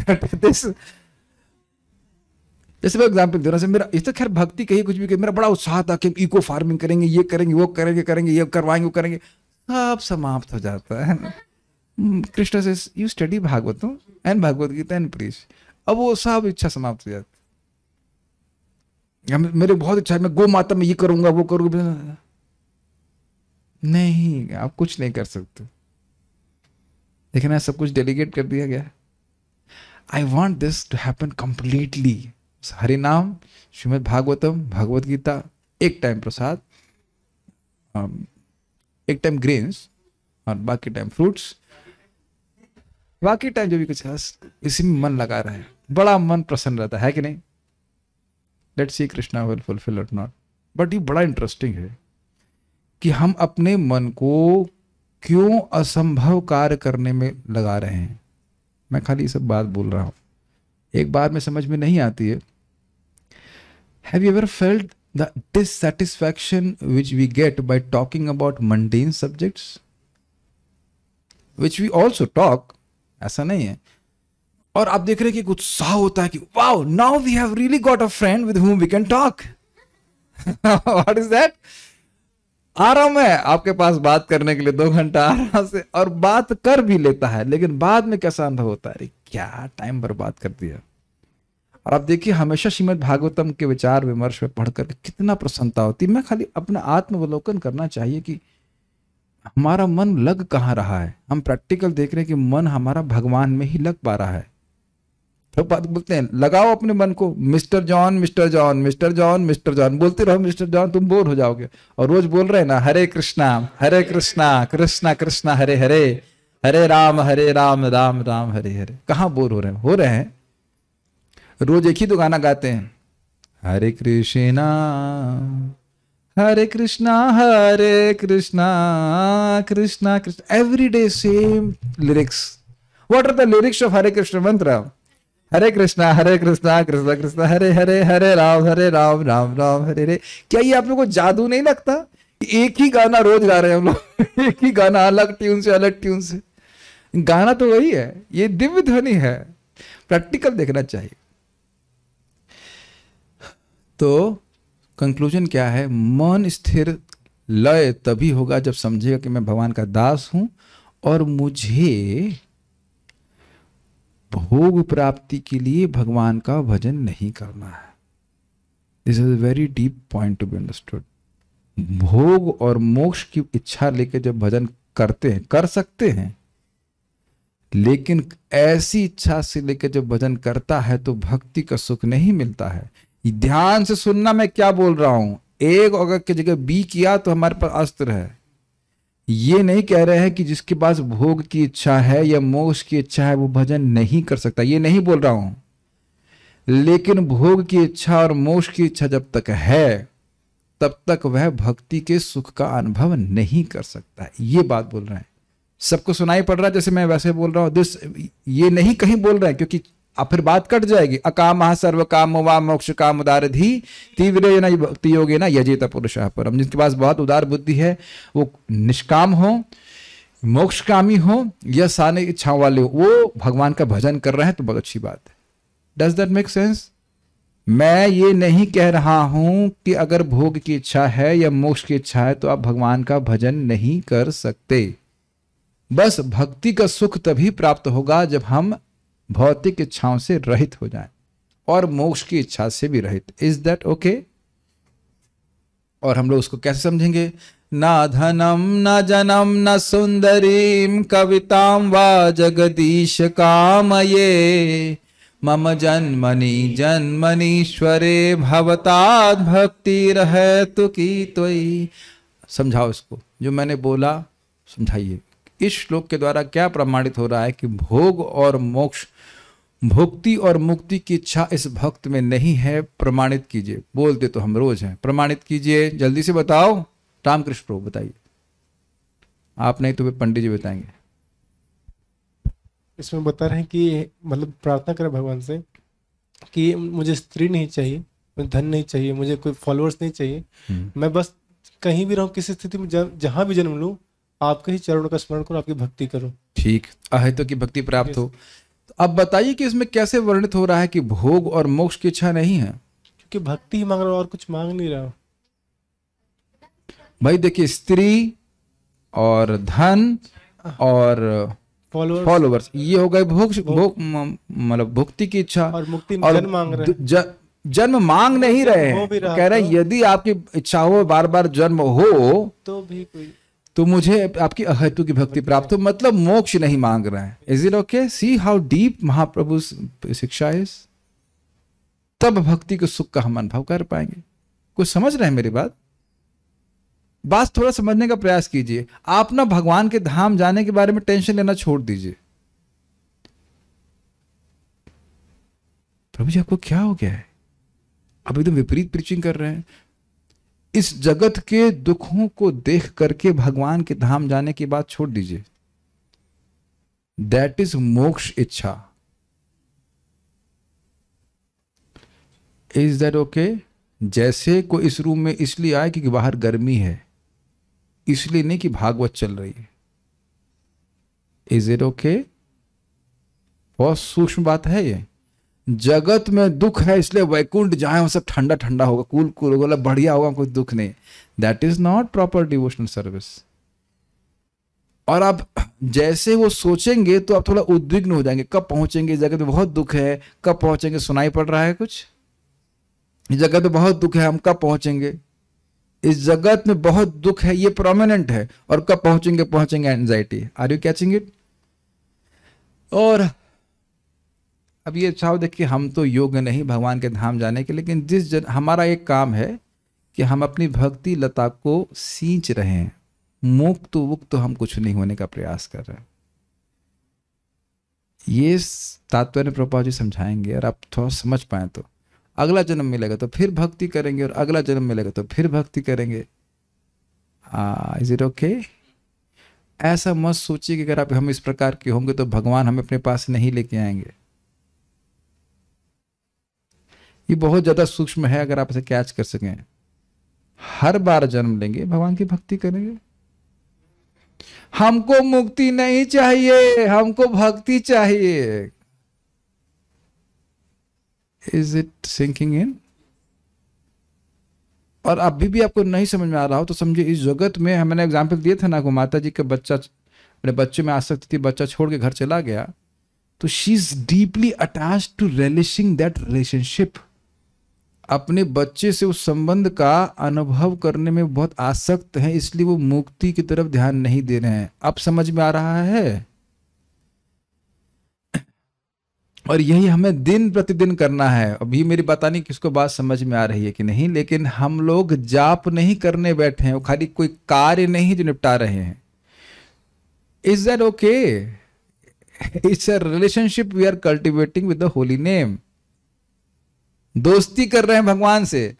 जैसे मैं एग्जाम्पल दे रहा हूँ, मेरा इस तो खैर भक्ति कही कुछ भी कही, मेरा बड़ा उत्साह था कि इको फार्मिंग करेंगे, ये करेंगे, वो करेंगे, ये करवाएंगे, वो करेंगे, सब समाप्त हो जाता है। कृष्ण से you study Bhagavatam and Bhagavad Gita and preach. अब वो सब इच्छा समाप्त हो जाती। मेरे बहुत इच्छा है, मैं गौ माता में ये करूंगा, वो करूंगा। नहीं, आप कुछ नहीं कर सकते। लेकिन ऐसा सब कुछ डेलीगेट कर दिया गया। I want this to happen completely. Hari नाम, श्रीमद् भागवतम, भगवत गीता, एक टाइम प्रसाद, एक टाइम ग्रेन्स और बाकी टाइम फ्रूट्स, बाकी टाइम जो भी कुछ है इसी में मन लगा रहा है। बड़ा मन प्रसन्न रहता है कि नहीं? Let's see Krishna will fulfil it not. But ये बड़ा इंटरेस्टिंग है कि हम अपने मन को क्यों असंभव कार्य करने में लगा रहे हैं। मैं खाली ये सब बात बोल रहा हूं, एक बार में समझ में नहीं आती है। Have you ever felt the dissatisfaction which we get by talking about mundane subjects, which we also talk, ऐसा नहीं है। और आप देख रहे हैं कि उत्साह होता है कि wow, now we have really got a friend with whom we can talk। What is that? आराम है आपके पास बात करने के लिए 2 घंटा आराम से, और बात कर भी लेता है, लेकिन बाद में कैसा अनुभव होता है, क्या टाइम बर्बाद कर दिया। और आप देखिए, हमेशा श्रीमद् भागवतम के विचार विमर्श में पढ़कर कितना प्रसन्नता होती है। मैं खाली अपना आत्मावलोकन करना चाहिए कि हमारा मन लग कहाँ रहा है। हम प्रैक्टिकल देख रहे हैं कि मन हमारा भगवान में ही लग पा रहा है। तो बात बोलते हैं, लगाओ अपने मन को, mister John, mister John, mister John, mister John बोलते रहो, मिस्टर जॉन, तुम बोर हो जाओगे। और रोज बोल रहे हैं ना, हरे कृष्णा कृष्णा कृष्णा हरे हरे, हरे राम राम राम हरे हरे। कहाँ बोर हो रहे हैं? हो रहे हैं। रोज एक ही तो गाना गाते हैं, Hare Krishna Hare Krishna Krishna Krishna, every day same lyrics. What are the lyrics of Hare Krishna mantra? Hare Krishna Krishna Krishna Hare Hare, हरे राम राम राम हरे हरे. क्या ये आप लोगों को जादू नहीं लगता? एक ही गाना रोज गा रहे हैं हम लोग. एक ही गाना, अलग ट्यून से अलग ट्यून से. गाना तो वही है, ये दिव्य ध्वनि है. प्रैक्टिकल देखना चाहिए. तो कंक्लूजन क्या है? मन स्थिर लय तभी होगा जब समझेगा कि मैं भगवान का दास हूं और मुझे भोग प्राप्ति के लिए भगवान का भजन नहीं करना है. This is a very deep point to be understood. भोग और मोक्ष की इच्छा लेकर जब भजन करते हैं, कर सकते हैं, लेकिन ऐसी इच्छा से लेकर जब भजन करता है तो भक्ति का सुख नहीं मिलता है. ध्यान से सुनना मैं क्या बोल रहा हूं. एक अगर की जगह बी किया तो हमारे पास अस्त्र है. ये नहीं कह रहे हैं कि जिसके पास भोग की इच्छा है या मोक्ष की इच्छा है वो भजन नहीं कर सकता, ये नहीं बोल रहा हूं. लेकिन भोग की इच्छा और मोक्ष की इच्छा जब तक है तब तक वह भक्ति के सुख का अनुभव नहीं कर सकता है. ये बात बोल रहे हैं. सबको सुनाई पड़ रहा है जैसे मैं वैसे बोल रहा हूं? दिस ये नहीं कहीं बोल रहे हैं क्योंकि अब फिर बात कट जाएगी. अकाम सर्व काम वा मोक्ष काम उदारधि तीव्र भक्ति योगे ना यजेत पुरुषः परम. जिनके पास बहुत उदार बुद्धि है, वो निष्काम हो, मोक्षकामी हो या सारे इच्छाओं वाले हो, वो भगवान का भजन कर रहे हैं तो बहुत अच्छी बात है. Does that make sense? मैं ये नहीं कह रहा हूं कि अगर भोग की इच्छा है या मोक्ष की इच्छा है तो आप भगवान का भजन नहीं कर सकते. बस भक्ति का सुख तभी प्राप्त होगा जब हम भौतिक इच्छाओं से रहित हो जाएं और मोक्ष की इच्छा से भी रहित. Is that okay? और हम लोग उसको कैसे समझेंगे? ना धनम न जनम न सुंदरीम कविताम वा जगदीश कामये मम जन्मनि जन्मनीश्वरे भवताद भक्ति रहतु की त्वयि. समझाओ इसको, जो मैंने बोला समझाइए. इस श्लोक के द्वारा क्या प्रमाणित हो रहा है कि भोग और मोक्ष, भुक्ति और मुक्ति की इच्छा इस भक्त में नहीं है? प्रमाणित कीजिए. बोलते तो हम रोज हैं. प्रमाणित कीजिए, जल्दी से बताओ. रामकृष्ण प्रभु बताइए. आप नहीं तो वे पंडित जी बताएंगे. इसमें बता रहे हैं कि मतलब प्रार्थना करें भगवान से कि मुझे स्त्री नहीं चाहिए, मुझे धन नहीं चाहिए, मुझे कोई फॉलोअर्स नहीं चाहिए. मैं बस कहीं भी रहूं, किसी स्थिति में जहां भी जन्म लूं, आपके ही चरणों का स्मरण करो, आपकी भक्ति करो. ठीक, अहितो की भक्ति प्राप्त हो. तो अब बताइए कि इसमें कैसे वर्णित हो रहा है कि भोग और मोक्ष की इच्छा नहीं है? क्योंकि भक्ति ही मांग रहा हो और कुछ मांग नहीं रहा. भाई देखिए, स्त्री और धन और फॉलोवर्स ये हो गए भोग, मतलब भुक्ति की इच्छा. और मुक्ति और जन्म मांग रहे हैं. जन्म मांग नहीं रहे हो भी हैं. रहा कह रहे हैं यदि आपकी इच्छा हो बार बार जन्म हो तो भी कोई, तो मुझे आपकी अहेतु की भक्ति प्राप्त हो, मतलब मोक्ष नहीं मांग रहे हैं. Is it okay? See how deep Mahaprabhu shiksha is. तब भक्ति के सुख का हम अनुभव कर पाएंगे. कुछ समझ रहे हैं मेरी बात? बात थोड़ा समझने का प्रयास कीजिए. आप ना भगवान के धाम जाने के बारे में टेंशन लेना छोड़ दीजिए. प्रभु जी आपको क्या हो गया है? आप एकदम विपरीत प्रीचिंग कर रहे हैं. इस जगत के दुखों को देख करके भगवान के धाम जाने की बात छोड़ दीजिए. दैट इज मोक्ष इच्छा. Is that okay? जैसे कोई इस रूम में इसलिए आए क्योंकि बाहर गर्मी है, इसलिए नहीं कि भागवत चल रही है. Is it okay? बहुत सूक्ष्म बात है ये. जगत में दुख है इसलिए वैकुंठ जाए, वो सब ठंडा ठंडा होगा, कूल कूल होगा, बढ़िया होगा, कोई दुख नहीं. That is not proper devotional service. और आप जैसे वो सोचेंगे तो आप थोड़ा उद्विग्न हो जाएंगे. कब पहुंचेंगे? इस जगत में बहुत दुख है, कब पहुंचेंगे? सुनाई पड़ रहा है कुछ? इस जगत में बहुत दुख है, हम कब पहुंचेंगे? इस जगत में बहुत दुख है, ये प्रोमिनेंट है, और कब पहुंचेंगे? पहुंचेंगे anxiety. Are you catching it? और अब ये चाहो देखिए, हम तो योग्य नहीं भगवान के धाम जाने के, लेकिन हमारा एक काम है कि हम अपनी भक्ति लता को सींच रहे हैं. मुक्त वुक्त तो हम कुछ नहीं होने का प्रयास कर रहे हैं. ये तात्पर्य प्रभुपाद जी समझाएंगे और आप थोड़ा समझ पाए तो. अगला जन्म मिलेगा तो फिर भक्ति करेंगे, और अगला जन्म मिलेगा तो फिर भक्ति करेंगे। Is it okay? ऐसा मत सोचिए कि अगर आप हम इस प्रकार के होंगे तो भगवान हमें अपने पास नहीं लेके आएंगे। ये बहुत ज्यादा सूक्ष्म है, अगर आप इसे कैच कर सकें। हर बार जन्म लेंगे, भगवान की भक्ति करेंगे। हमको मुक्ति नहीं चाहिए, हमको भक्ति चाहिए। Is it sinking in? और अभी भी आपको नहीं समझ में आ रहा हो तो समझिए, इस जगत में मैंने एग्जाम्पल दिए थे ना को माता जी का बच्चा, अपने बच्चे में आसक्ति थी, बच्चा छोड़ के घर चला गया, तो she is deeply attached to relishing that relationship. अपने बच्चे से उस संबंध का अनुभव करने में बहुत आसक्त है, इसलिए वो मुक्ति की तरफ ध्यान नहीं दे रहे हैं। अब समझ में आ रहा है? और यही हमें दिन प्रतिदिन करना है। अभी मेरी पता नहीं किसको बात समझ में आ रही है कि नहीं, लेकिन हम लोग जाप नहीं करने बैठे हैं, वो खाली कोई कार्य नहीं जो निपटा रहे हैं। Is that okay? It's a relationship we are cultivating with the holy name. दोस्ती कर रहे हैं भगवान से।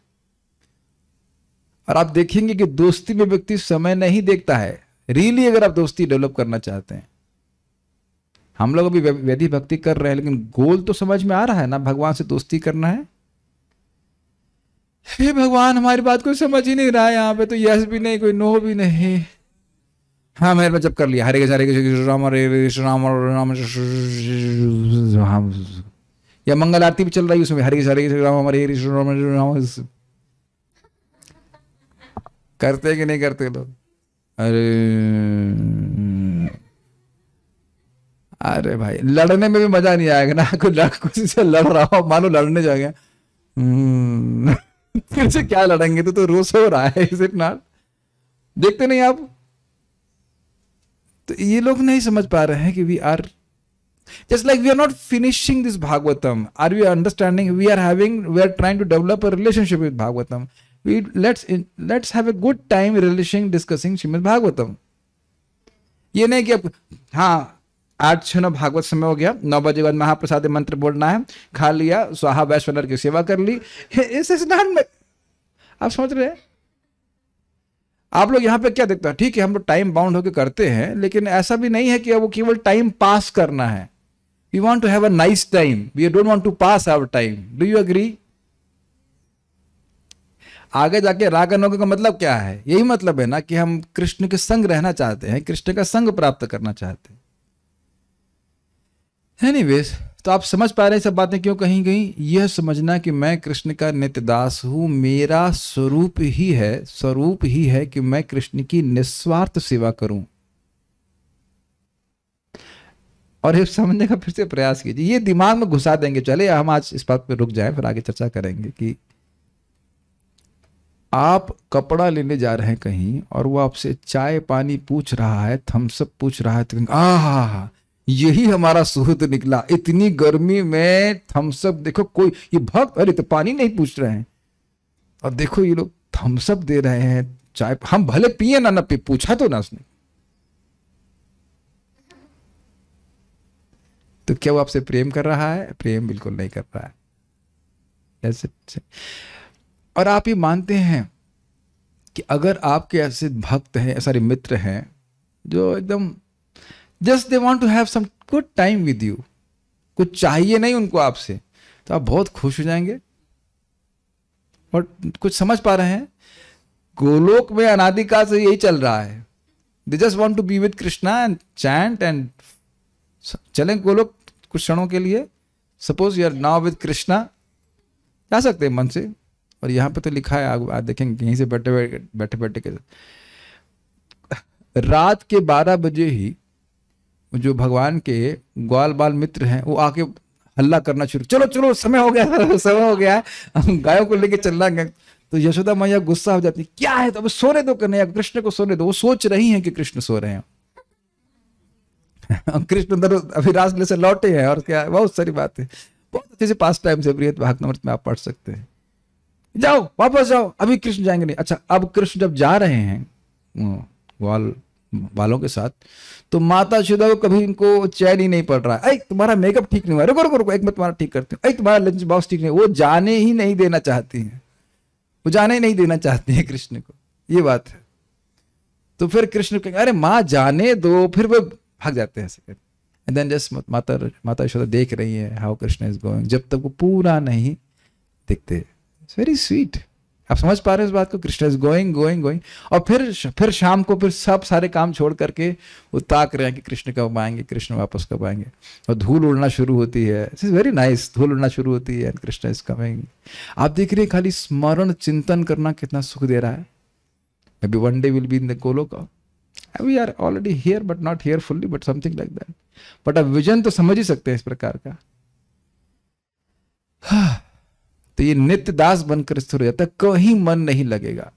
और आप देखेंगे कि दोस्ती में व्यक्ति समय नहीं देखता है। रियली अगर आप दोस्ती डेवलप करना चाहते हैं, हम लोग अभी वैदिक भक्ति कर रहे हैं, लेकिन गोल तो समझ में आ रहा है ना, भगवान से दोस्ती करना है। हे भगवान, हमारी बात कोई समझ ही नहीं रहा है यहाँ पे, तो यस भी नहीं, कोई नो भी नहीं। हाँ मैंने मतलब कर लिया, हरे कृष्ण राम हरे राम राम, या मंगल आरती भी चल रही है उसमें, हरे कृष्ण राम हरे कृष्ण राम राम। करते कि नहीं करते लोग? अरे भाई, लड़ने में भी मजा नहीं आएगा ना। कोई किसी से लड़ रहा हो, मानो लड़ने जाएगा, फिर से क्या लड़ेंगे? तो रोज हो रहा है, इज इट नॉट? देखते नहीं आप? तो ये लोग नहीं समझ पा रहे हैं कि we are just like we are not finishing this Bhagavatam. Are we understanding? We are trying to develop a relationship with Bhagavatam. Let's have a good time discussing Srimad Bhagavatam. ये नहीं कि अब हाँ 8-9 भागवत समय हो गया, 9 बजे बाद महाप्रसाद मंत्र बोलना है, खा लिया, स्वाहा वैश्वनर की सेवा कर ली। आप समझ रहे हैं? आप लोग यहाँ पे क्या देखते हैं? ठीक है, हम लोग टाइम बाउंड होकर करते हैं, लेकिन ऐसा भी नहीं है कि वो केवल टाइम पास करना है। We want to have a nice time. We don't want to pass our time. Do you agree? आगे जाके राग अनुराग का मतलब क्या है? यही मतलब है ना कि हम कृष्ण के संग रहना चाहते हैं, कृष्ण का संग प्राप्त करना चाहते हैं। एनीवेज, तो आप समझ पा रहे हैं सब बातें क्यों कहीं गई? यह समझना कि मैं कृष्ण का नित्य दास हूं, मेरा स्वरूप ही है कि मैं कृष्ण की निस्वार्थ सेवा करूं। और ये समझने का फिर से प्रयास कीजिए, ये दिमाग में घुसा देंगे। चले हम आज इस बात पे रुक जाएं, फिर आगे चर्चा करेंगे कि आप कपड़ा लेने जा रहे हैं कहीं और वो आपसे चाय पानी पूछ रहा है, थम्सअप पूछ रहा है, तो आहा यही हमारा सुहृद निकला। इतनी गर्मी में थम्सअप, देखो कोई ये भक्त, अरे तो पानी नहीं पूछ रहे हैं और देखो ये लोग थम्सअप दे रहे हैं, चाय हम भले पिए ना पिए, पूछा तो ना उसने। तो क्या वो आपसे प्रेम कर रहा है? प्रेम बिल्कुल नहीं कर रहा है। ऐसे और आप ये मानते हैं कि अगर आपके ऐसे भक्त हैं, सारे मित्र हैं जो एकदम just they want to have some good time with you, कुछ चाहिए नहीं उनको आपसे, तो आप बहुत खुश हो जाएंगे। और कुछ समझ पा रहे हैं? गोलोक में अनादिकाल से यही चल रहा है। They just want to be with Krishna and chant and चलें गोलोक कुछ क्षणों के लिए। Suppose you are now with Krishna, जा सकते हैं मन से। और यहाँ पे तो लिखा है, आप देखेंगे यहीं से बैठे के रात के 12 बजे ही जो भगवान के ग्वाल बाल मित्र हैं वो आके हल्ला करना शुरू, चलो चलो समय हो गया, समय हो गया, हम गायों को लेके चलना है। तो यशोदा मैया गुस्सा हो जाती, क्या है, तो सोने दो कन्हैया, कृष्ण को सोने दो। वो सोच रही हैं कि कृष्ण सो रहे हैं, कृष्ण उधर अभी रासलीला से लौटे हैं, और क्या बहुत सारी बात है, बहुत अच्छे से पास टाइम से बृहत भागवत में आप पढ़ सकते हैं। जाओ वापस जाओ, अभी कृष्ण जाएंगे नहीं। अच्छा, अब कृष्ण जब जा रहे हैं ग्वाल बालों के साथ, तो माता शुदा को कभी इनको चैन ही नहीं पड़ रहा है। तुम्हारा मेकअप ठीक नहीं हुआ, रुको रुको रुको, एक मिनट तुम्हारा ठीक करते हो, तुम्हारा लंच बॉक्स ठीक नहीं, वो जाने ही नहीं देना चाहती हैं, वो जाने ही नहीं देना चाहती हैं कृष्ण को, ये बात है। तो फिर कृष्ण कहेंगे अरे माँ जाने दो, फिर वो भाग जाते हैं ऐसे करके। एंड देन जस्ट माता यशोदा देख रही है हाउ कृष्ण इज गोइंग, जब तक वो पूरा नहीं दिखते। It's very sweet. आप समझ पा रहे हैं इस बात को? Krishna is going going going, और फिर शाम को फिर सब सारे काम छोड़ करके वो ताक रहे हैं कि कृष्ण कब आएंगे, कृष्ण वापस कब आएंगे, और धूल उड़ना शुरू होती है। इट्स वेरी नाइस, धूल उड़ना शुरू होती है, कृष्ण इज कमिंग। आप देख रहे हैं खाली स्मरण चिंतन करना कितना सुख दे रहा है। Maybe one day we'll be in the Goloka. We are already here, but not here fully, but something like that. But अब विजन तो समझ ही सकते हैं इस प्रकार का। तो ये नित्य दास बनकर स्थिर हो जाता है, कहीं मन नहीं लगेगा।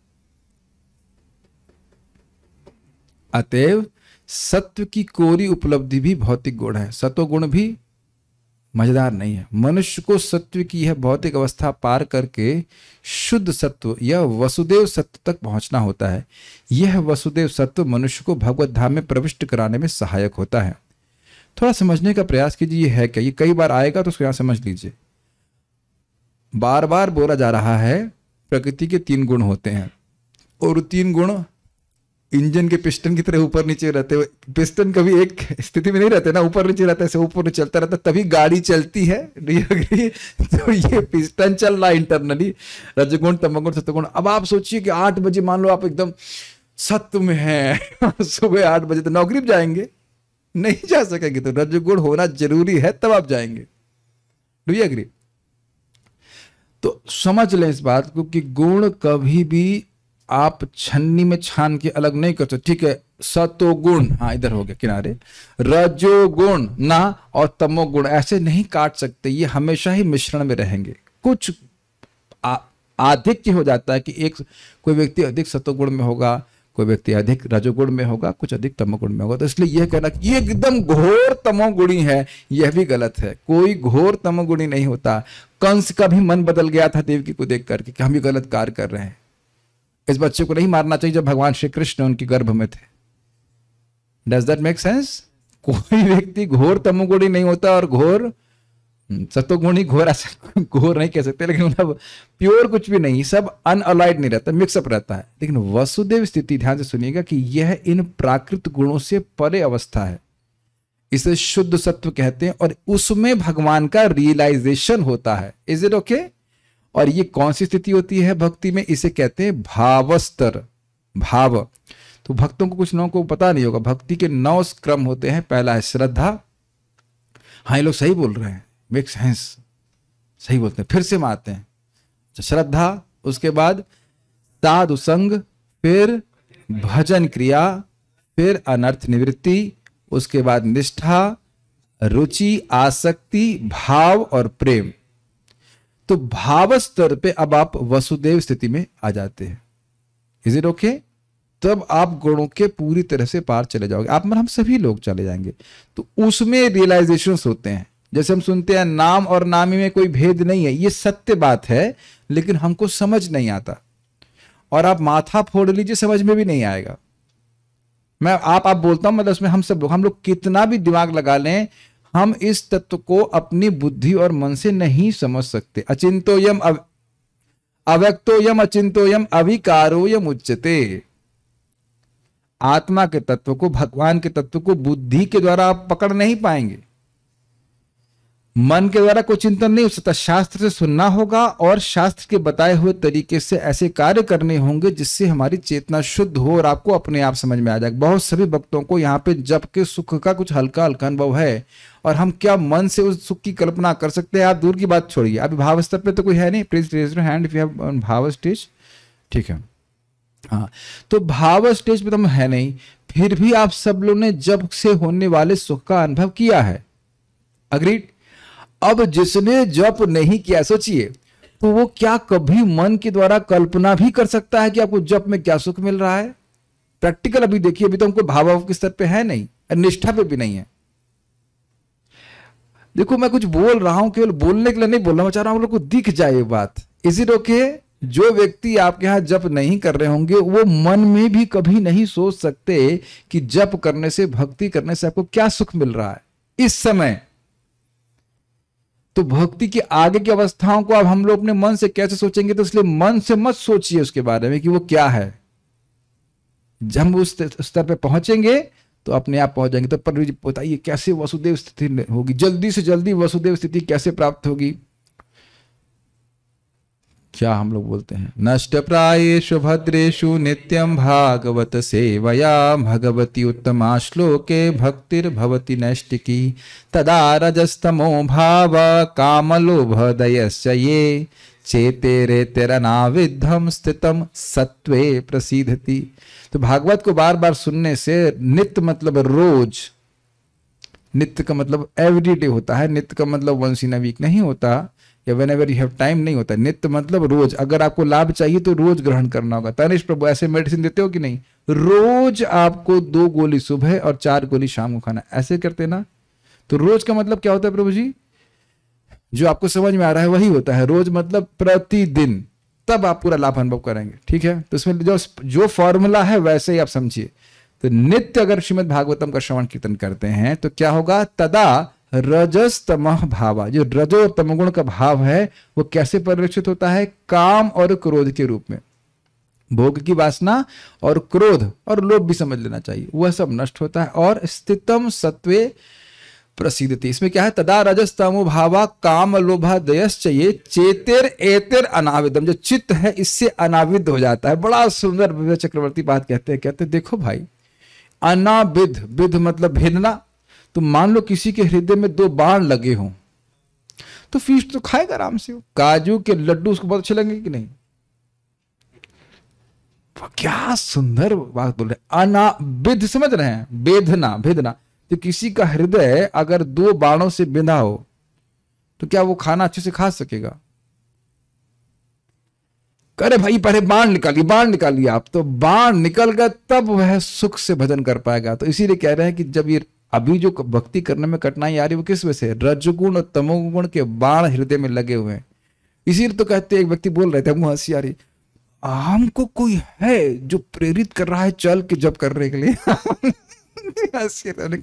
अतएव सत्व की कोरी उपलब्धि भी भौतिक गुण है, सत्वगुण भी मजेदार नहीं है। मनुष्य को सत्व की यह भौतिक अवस्था पार करके शुद्ध सत्व या वसुदेव सत्व तक पहुंचना होता है। यह वसुदेव सत्व मनुष्य को भगवत धाम में प्रविष्ट कराने में सहायक होता है। थोड़ा समझने का प्रयास कीजिए, ये है क्या? ये कई बार आएगा तो उसको यहां समझ लीजिए। बार बार बोला जा रहा है प्रकृति के 3 गुण होते हैं, और 3 गुण इंजन के पिस्टन की तरह ऊपर नीचे रहते हुए, पिस्टन कभी एक स्थिति में नहीं रहते ना, ऊपर नीचे रहता है, ऐसे ऊपर नीचे चलता रहता है, तभी गाड़ी चलती है। तो ये पिस्टन चल रहा है इंटरनली, रजगुण तमगुण सत्वगुण। अब आप सोचिए कि 8 बजे मान लो आप एकदम सत्व में हैं, सुबह 8 बजे तो नौकरी पे जाएंगे? नहीं जा सकेंगे, तो रजगुण होना जरूरी है तब आप जाएंगे। Do you agree? तो समझ लें इस बात को कि गुण कभी भी आप छन्नी में छान के अलग नहीं कर सकते। ठीक है, सतोगुण, हाँ इधर हो गया किनारे, रजोगुण ना और तमोगुण ऐसे नहीं काट सकते, ये हमेशा ही मिश्रण में रहेंगे। कुछ आधिक्य हो जाता है कि कोई व्यक्ति अधिक सतोगुण में होगा, कोई व्यक्ति अधिक रजोगुण में होगा, कुछ अधिक तमोगुण में होगा। तो इसलिए यह कहना कि ये एकदम घोर तमोगुणी है, यह भी गलत है। कोई घोर तमोगुणी नहीं होता। कंस का भी मन बदल गया था देवकी को देख करके कि हम भी गलत कार्य कर रहे हैं। इस बच्चे को नहीं मारना चाहिए जब भगवान श्री कृष्ण उनके गर्भ में थे। Does that make sense? कोई व्यक्ति घोर तमोगुणी नहीं होता और घोर सतोगुणी, घोर ऐसा घोर नहीं कह सकते, लेकिन मतलब प्योर कुछ भी नहीं, सब अनअलाइड नहीं रहता, मिक्सअप रहता है। लेकिन वसुदेव स्थिति ध्यान से सुनिएगा कि यह इन प्राकृत गुणों से परे अवस्था है, इसे शुद्ध सत्व कहते हैं, और उसमें भगवान का रियलाइजेशन होता है। Is it okay? और ये कौन सी स्थिति होती है भक्ति में? इसे कहते हैं भावस्तर, भाव। तो भक्तों को, कुछ लोगों को पता नहीं होगा, भक्ति के 9 क्रम होते हैं। पहला है श्रद्धा। हाँ ये लोग सही बोल रहे हैं, मेक सेंस, सही बोलते हैं। फिर से हम आते हैं, श्रद्धा, उसके बाद साधु संग, फिर भजन क्रिया, फिर अनर्थ निवृत्ति, उसके बाद निष्ठा, रुचि, आसक्ति, भाव और प्रेम। तो भाव स्तर पे अब आप वसुदेव स्थिति में आ जाते हैं। Is it okay? तब आप गुणों के पूरी तरह से पार चले जाओगे। आप हम सभी लोग चले जाएंगे। तो उसमें रियलाइजेशंस होते हैं। जैसे हम सुनते हैं नाम और नामी में कोई भेद नहीं है, ये सत्य बात है, लेकिन हमको समझ नहीं आता। और आप माथा फोड़ लीजिए, समझ में भी नहीं आएगा। मैं आप बोलता हूं, मतलब उसमें हम लोग कितना भी दिमाग लगा लें, हम इस तत्व को अपनी बुद्धि और मन से नहीं समझ सकते। अचिंतोयम अव्यक्तोयम अचिंतोयम अविकारोयम उच्यते। आत्मा के तत्व को, भगवान के तत्व को बुद्धि के द्वारा आप पकड़ नहीं पाएंगे, मन के द्वारा कोई चिंतन नहीं हो सकता। शास्त्र से सुनना होगा और शास्त्र के बताए हुए तरीके से ऐसे कार्य करने होंगे जिससे हमारी चेतना शुद्ध हो और आपको अपने आप समझ में आ जाए। बहुत सभी भक्तों को यहाँ पे जप के सुख का कुछ हल्का हल्का अनुभव है, और हम क्या मन से उस सुख की कल्पना कर सकते हैं? आप दूर की बात छोड़िए, अभी भाव स्तर पे तो कोई है नहीं। Please raise your hand if you have bhav stage. ठीक है, हाँ, तो भाव स्टेज पे तो हम है नहीं, फिर भी आप सब लोगों ने जप से होने वाले सुख का अनुभव किया है। अग्रीड? अब जिसने जप नहीं किया, सोचिए, तो वो क्या कभी मन के द्वारा कल्पना भी कर सकता है कि आपको जप में क्या सुख मिल रहा है? प्रैक्टिकल अभी देखिए, अभी तो हमको भाव के स्तर पे है नहीं, निष्ठा पे भी नहीं है। देखो मैं कुछ बोल रहा हूं, केवल बोलने के लिए नहीं बोल रहा हूं, मैं चाह रहा हूं लोग को दिख जाए ये बात। Is it okay? जो व्यक्ति आपके यहाँ जप नहीं कर रहे होंगे वो मन में भी कभी नहीं सोच सकते कि जप करने से, भक्ति करने से आपको क्या सुख मिल रहा है इस समय। तो भक्ति के आगे की अवस्थाओं को अब हम लोग अपने मन से कैसे सोचेंगे, तो इसलिए मन से मत सोचिए उसके बारे में कि वो क्या है। जब हम उस स्तर पे पहुंचेंगे तो अपने आप पहुंच जाएंगे। तो पर जी बताइए कैसे वसुदेव स्थिति होगी, जल्दी से जल्दी वसुदेव स्थिति कैसे प्राप्त होगी। क्या हम लोग बोलते हैं, नष्ट प्रायेषु भद्रेषु नित्यं भागवत सेवया भगवती उत्तमा श्लोके भक्तिर्भवति नैष्टिकी तदा रजस्तमो भाव कामलोभदयश्च ये चेतेरेतेरनाविद्धम स्थितम सत्वे प्रसीदति। तो भागवत को बार बार सुनने से, नित्य मतलब रोज, नित्य का मतलब एवरीडे होता है, नित्य का मतलब वंस इन अ वीक नहीं होता, या व्हेनेवर यू हैव टाइम नहीं होता। नित्य मतलब रोज। अगर आपको लाभ चाहिए तो रोज ग्रहण करना होगा। तनिष प्रभु ऐसे मेडिसिन देते हो कि नहीं, रोज आपको 2 गोली सुबह और 4 गोली शाम को खाना, ऐसे करते ना। तो रोज का मतलब क्या होता है प्रभु जी, जो आपको समझ में आ रहा है वही होता है। रोज मतलब प्रतिदिन, तब आप पूरा लाभ अनुभव करेंगे। ठीक है, तो इसमें जो फॉर्मूला है वैसे ही आप समझिए। तो नित्य अगर श्रीमद् भागवतम का श्रवण कीर्तन करते हैं तो क्या होगा, तदा रजस्तमः भावा, जो रजो और तमगुण का भाव है वो कैसे परिलक्षित होता है, काम और क्रोध के रूप में। भोग की वासना और क्रोध और लोभ भी समझ लेना चाहिए, वह सब नष्ट होता है। और स्थितम सत्वे प्रसिद्धति, इसमें क्या है, तदा रजस्तमो भावा काम लोभा दयश्च ये चेतेर एतेर अनाविदम, जो चित्त है इससे अनाविद हो जाता है। बड़ा सुंदर विवेक चक्रवर्ती बात कहते हैं देखो भाई, अनाविद, विद मतलब भेदना। तो मान लो किसी के हृदय में 2 बाण लगे हों तो फीस तो खाएगा आराम से। काजू के लड्डू उसको बहुत अच्छे लगेंगे कि नहीं। क्या सुंदर बात बोल रहे हैं, अनाविद, समझ रहे हैं, वेदना, भेदना। तो किसी का हृदय अगर 2 बाणों से बिंधा हो तो क्या वो खाना अच्छे से खा सकेगा। अरे भाई पहले बाण निकालिए आप, तो बाण निकल गया तब वह सुख से भजन कर पाएगा। तो इसीलिए कह रहे हैं कि जब ये अभी जो भक्ति करने में कठिनाई आ रही है वो किस वजह से, रजगुण और तमोगुण के बाण हृदय में लगे हुए हैं। इसीलिए तो कहते एक व्यक्ति बोल रहे थे, हमको हंसी आ रही, हमको कोई है जो प्रेरित कर रहा है चल के जब करने के लिए।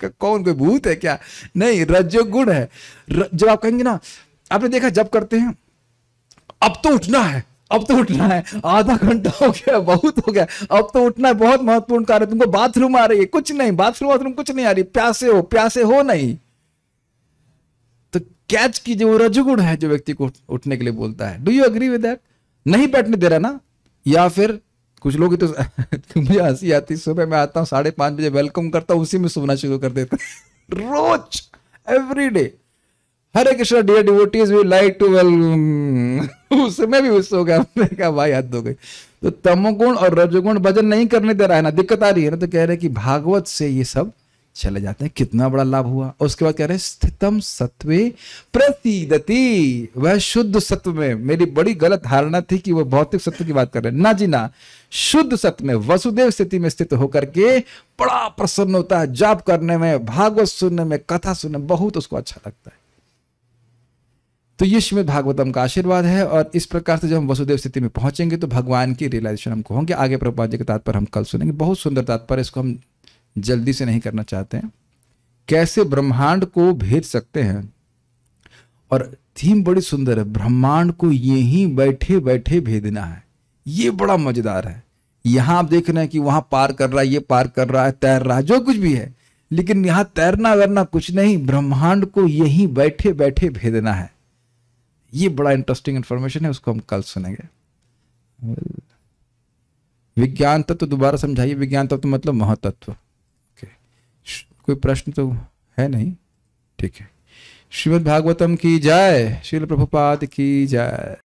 कौन, कोई भूत है क्या, नहीं, रजोगुण है। जब आप कहेंगे ना, आपने देखा जब करते हैं, अब तो उठना है, आधा घंटा हो गया, बहुत हो गया, अब तो उठना है, बहुत महत्वपूर्ण कार्य, तुमको बाथरूम आ रही है, कुछ नहीं, बाथरूम कुछ नहीं आ रही, प्यासे हो नहीं। तो कैच कीजिए, वो रजोगुण है जो व्यक्ति को उठने के लिए बोलता है। Do you agree with that. नहीं बैठने दे रहा ना, या फिर कुछ लोग तो मुझे हंसी आती, सुबह मैं आता हूँ 5:30 बजे, वेलकम करता हूँ, उसी में सोना शुरू कर देता रोज, everyday, Hare Krishna dear devotees we like to well, उसमें भी उससे हो गया। मैंने कहा भाई हद हो गई। तो तमोगुण और रजोगुण भजन नहीं करने दे रहा है ना, दिक्कत आ रही है ना। तो कह रहे हैं कि भागवत से ये सब चले जाते हैं, कितना बड़ा लाभ हुआ। और उसके बाद कह रहे हैं स्थितम सत्वे प्रसीदति, वह शुद्ध सत्व में। मेरी बड़ी गलत धारणा थी कि वह भौतिक सत्व की बात कर रहे हैं, ना जी ना, शुद्ध सत्व में, वसुदेव स्थिति में स्थित होकर के बड़ा प्रसन्न होता है। जाप करने में, भागवत सुनने में, कथा सुनने में बहुत उसको अच्छा लगता है। तो ये श्रीमद् भागवतम का आशीर्वाद है। और इस प्रकार से जब हम वसुदेव स्थिति में पहुंचेंगे तो भगवान की रियलाइजेशन हमको होंगे। आगे प्रभुपाद जी के तात्पर्य हम कल सुनेंगे, बहुत सुंदर तात्पर्य, इसको हम जल्दी से नहीं करना चाहते हैं। कैसे ब्रह्मांड को भेद सकते हैं, और थीम बड़ी सुंदर है, ब्रह्मांड को यहीं बैठे बैठे भेदना है। ये बड़ा मजेदार है। यहां आप देख रहे हैं कि वहां पार कर रहा है, ये पार कर रहा है, तैर रहा है, जो कुछ भी है, लेकिन यहां तैरना वरना कुछ नहीं, ब्रह्मांड को यहीं बैठे बैठे भेदना है। ये बड़ा इंटरेस्टिंग इंफॉर्मेशन है, उसको हम कल सुनेंगे। विज्ञान तत्व दोबारा समझाइए। विज्ञान तत्व मतलब महतत्व। कोई प्रश्न तो है नहीं, ठीक है। श्रीमद् भागवतम की जय, श्रील प्रभुपाद की जय।